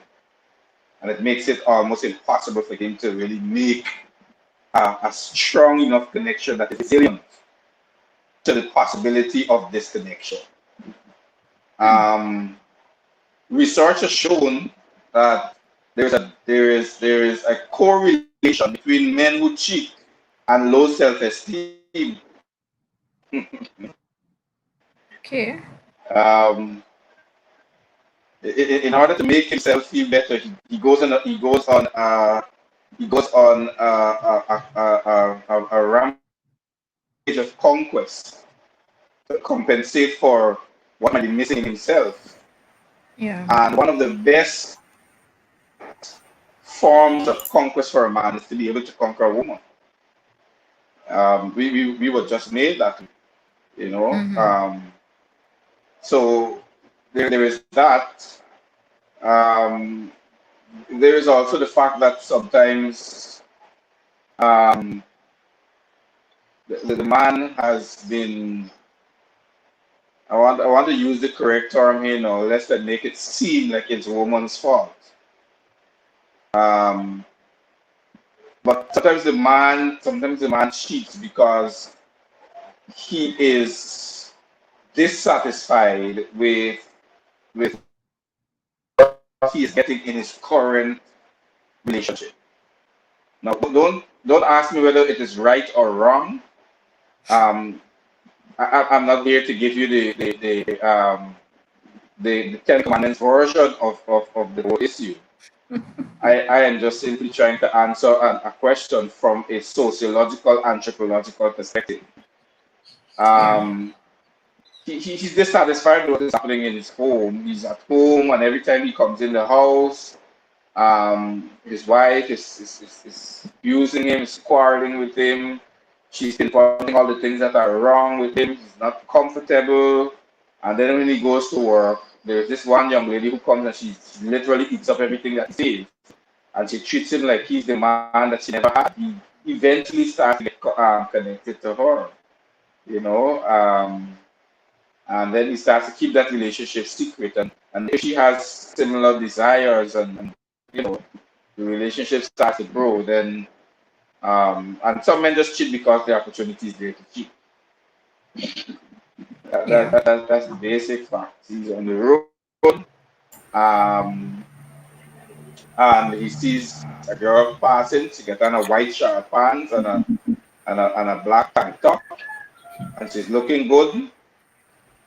S4: And it makes it almost impossible for him to really make a strong enough connection that is resilient to the possibility of disconnection. Um, Research has shown that there is a correlation between men who cheat and low self-esteem.
S1: Okay.
S4: Um, in order to make himself feel better, he goes on a rampage of conquest to compensate for what might be missing in himself.
S1: Yeah.
S4: And one of the best forms of conquest for a man is to be able to conquer a woman. We were just made that, you know.
S1: Mm-hmm.
S4: Um, so there is that. Um, there is also the fact that sometimes um, the man has been. I want to use the correct term here now, lest that make it seem like it's woman's fault. Um, but sometimes the man cheats because he is dissatisfied with what he is getting in his current relationship. Now, don't ask me whether it is right or wrong. Um, I'm not here to give you the Ten Commandments version of the whole issue. I am just simply trying to answer a question from a sociological, anthropological perspective.
S1: Yeah.
S4: Um, he's dissatisfied with what is happening in his home. He's at home, and every time he comes in the house, his wife is abusing him, is quarreling with him. She's pinpointing all the things that are wrong with him. He's not comfortable. And then when he goes to work, there's this one young lady who comes and she literally eats up everything that he says. And she treats him like he's the man that she never had. He eventually starts to get connected to her, you know. And then he starts to keep that relationship secret. And if she has similar desires and you know, the relationship starts to grow, then and some men just cheat because the opportunity is there to cheat.
S1: Yeah.
S4: That's the basic fact. He's on the road, um, and he sees a girl passing. She got on a white short pants and a black tank top, and she's looking good.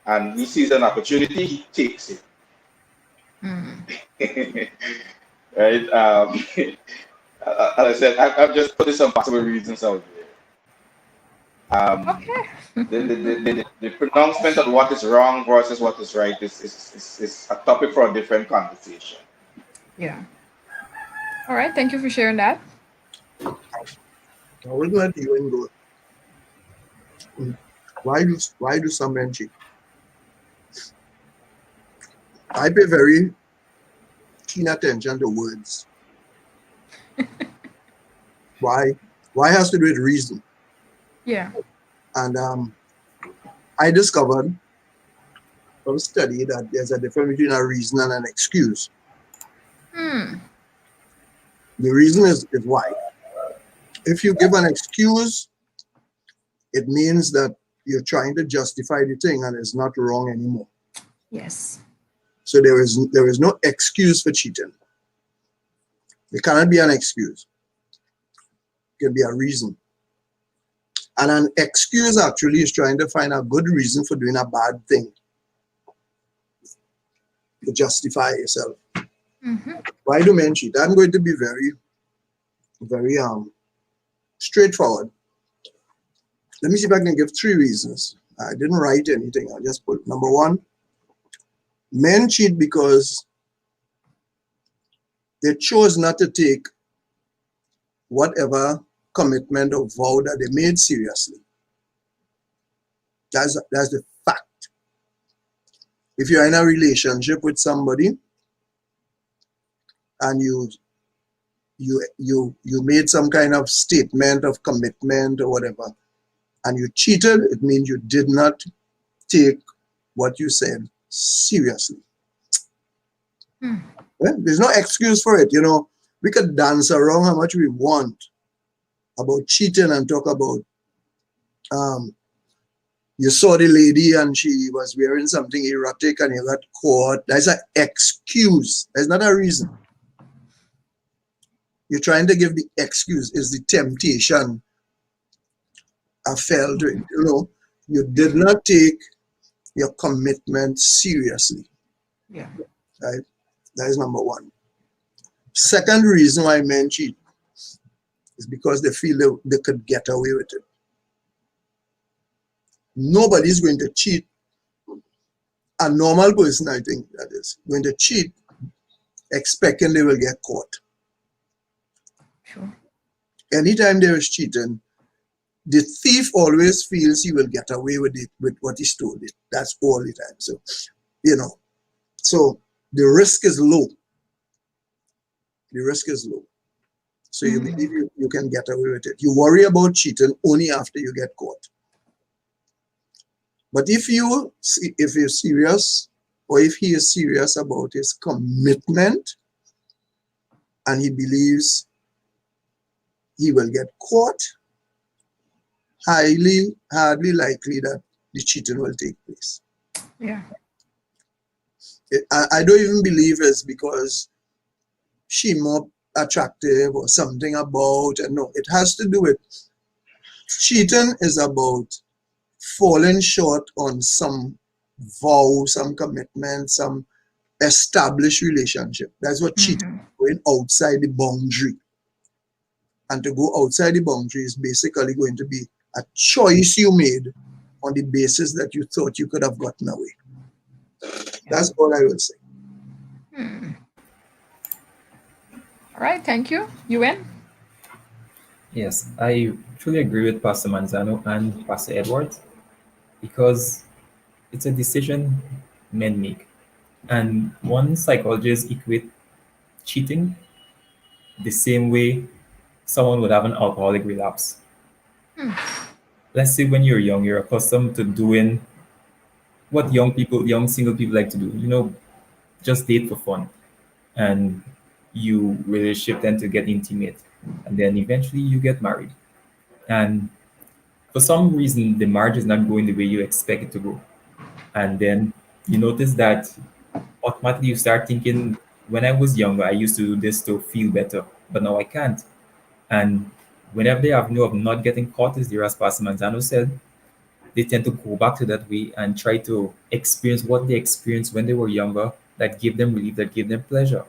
S4: And he sees an opportunity, he takes it. Right? As I said, I've just put some possible reasons out there. Um,
S1: Okay.
S4: the pronouncement on what is wrong versus what is right is a topic for a different conversation.
S1: Yeah. All right. Thank you for sharing that.
S5: I will let you and go. Why do some men cheat? I pay very keen attention to words. Why? Why has to do with reason.
S1: Yeah.
S5: And I discovered from study that there's a difference between a reason and an excuse.
S1: Hmm.
S5: The reason is why. If you give an excuse, it means that you're trying to justify the thing and it's not wrong anymore.
S1: Yes.
S5: So there is no excuse for cheating. There cannot be an excuse. It can be a reason. And an excuse actually is trying to find a good reason for doing a bad thing to justify yourself.
S1: Mm-hmm.
S5: Why do men cheat? I'm going to be very, very straightforward. Let me see if I can give 3 reasons. I didn't write anything. I just put number 1. Men cheat because they chose not to take whatever commitment or vow that they made seriously. That's the fact. If you're in a relationship with somebody and you made some kind of statement of commitment or whatever, and you cheated, it means you did not take what you said seriously. Well, there's no excuse for it. You know, we could dance around how much we want about cheating and talk about you saw the lady and she was wearing something erotic and you got caught. That's an excuse. That's not a reason. You're trying to give the excuse is the temptation. I fell to it. You know, you did not take your commitment seriously.
S1: Yeah.
S5: Right? That is number 1. Second reason why men cheat is because they feel they could get away with it. Nobody's going to cheat. A normal person, I think, that is, going to cheat expecting they will get caught.
S1: Sure.
S5: Anytime there is cheating, the thief always feels he will get away with it, with what he stole. That's all the time. So, you know, so the risk is low. The risk is low. So you believe you can get away with it. You worry about cheating only after you get caught. But if you're serious, or if he is serious about his commitment, and he believes he will get caught, hardly likely that the cheating will take place.
S1: Yeah.
S5: I don't even believe it's because she more attractive or something about, and no, it has to do with cheating is about falling short on some vow, some commitment, some established relationship. That's what cheating is, going outside the boundary. And to go outside the boundary is basically going to be a choice you made on the basis that you thought you could have gotten away. That's all I will say.
S1: All right. Thank you. UN?
S3: Yes, I truly agree with Pastor Manzano and Pastor Edwards because It's a decision men make. And one psychologist equate cheating the same way someone would have an alcoholic relapse. Let's say when you're young, you're accustomed to doing what young single people like to do. Just date for fun, and you relationship then to get intimate, and then eventually you get married. And for some reason, the marriage is not going the way you expect it to go. And then you notice that automatically you start thinking, when I was younger, I used to do this to feel better, but now I can't. And whenever they have avenue of not getting caught, as dear as Pastor Manzano said, they tend to go back to that way and try to experience what they experienced when they were younger that gave them relief, that gave them pleasure.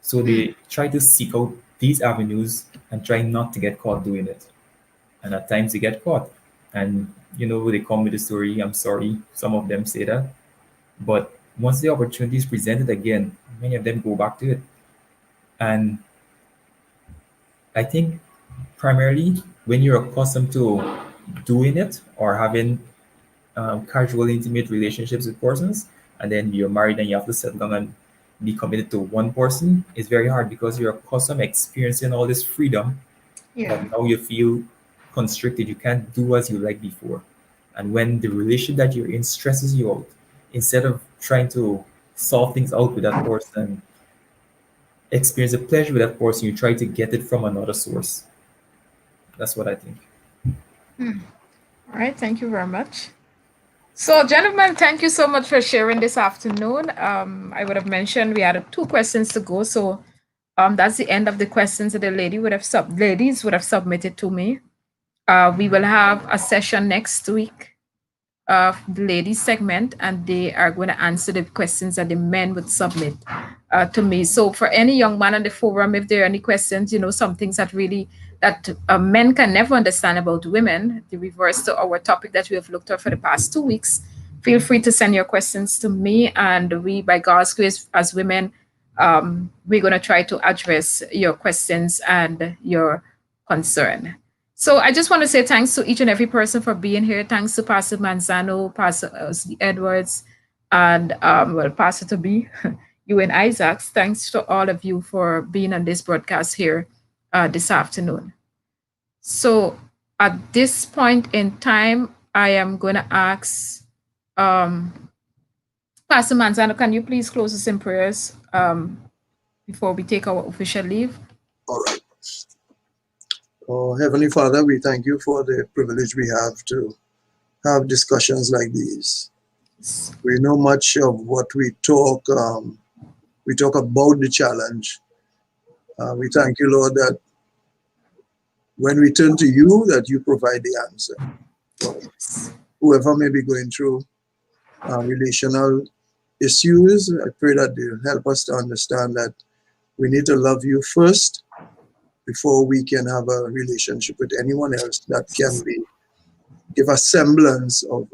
S3: So they try to seek out these avenues and try not to get caught doing it. And at times they get caught. And they come with the story, I'm sorry, some of them say that. But once the opportunity is presented again, many of them go back to it. And I think primarily when you're accustomed to doing it or having casual, intimate relationships with persons, and then you're married and you have to settle down and be committed to one person, it's very hard because you're accustomed experiencing all this freedom that now you feel constricted. You can't do as you like before. And when the relationship that you're in stresses you out, instead of trying to solve things out with that person, experience the pleasure with that person, you try to get it from another source. That's what I think.
S1: All right, thank you very much. So, gentlemen, thank you so much for sharing this afternoon. I would have mentioned we had 2 questions to go, so that's the end of the questions that the ladies would have submitted to me. We will have a session next week of the ladies segment, and they are going to answer the questions that the men would submit to me. So for any young man on the forum, if there are any questions, some things that really that men can never understand about women, the reverse to our topic that we have looked at for the past 2 weeks, feel free to send your questions to me, and we, by God's grace, as women, we're going to try to address your questions and your concern. So I just want to say thanks to each and every person for being here. Thanks to Pastor Manzano, Pastor Edwards, and Pastor Toby, you and Isaacs. Thanks to all of you for being on this broadcast here this afternoon. So at this point in time, I am going to ask Pastor Manzano, can you please close us in prayers before we take our official leave?
S5: All right. Oh, Heavenly Father, we thank you for the privilege we have to have discussions like these. We know much of what we talk about the challenge. We thank you, Lord, that when we turn to you, that you provide the answer. Whoever may be going through relational issues, I pray that they'll help us to understand that we need to love you first before we can have a relationship with anyone else that can give a semblance of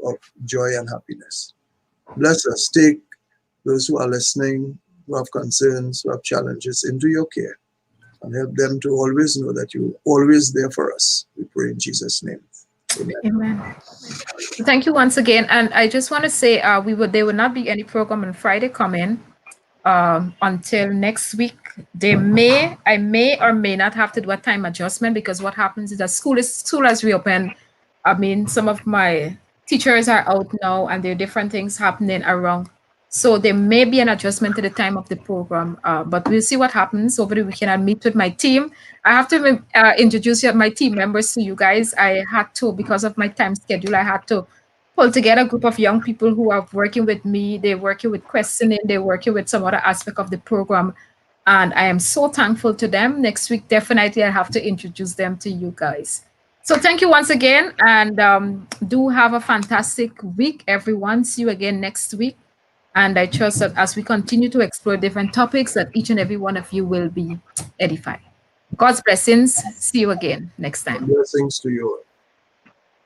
S5: joy and happiness. Bless us. Take those who are listening, who have concerns, who have challenges, into your care, and help them to always know that you're always there for us. We pray in Jesus' name. Amen.
S1: Amen. Thank you once again. And I just want to say there will not be any program on Friday coming until next week. I may or may not have to do a time adjustment, because what happens is that school has reopened. I mean, some of my teachers are out now, and there are different things happening around. So there may be an adjustment to the time of the program, but we'll see what happens over the weekend. I'll meet with my team. I have to introduce my team members to you guys. I had to, because of my time schedule, I had to pull together a group of young people who are working with me. They're working with questioning. They're working with some other aspect of the program. And I am so thankful to them. Next week, definitely, I have to introduce them to you guys. So thank you once again. And do have a fantastic week, everyone. See you again next week. And I trust that as we continue to explore different topics, that each and every one of you will be edified. God's blessings. See you again next time.
S5: Blessings to you.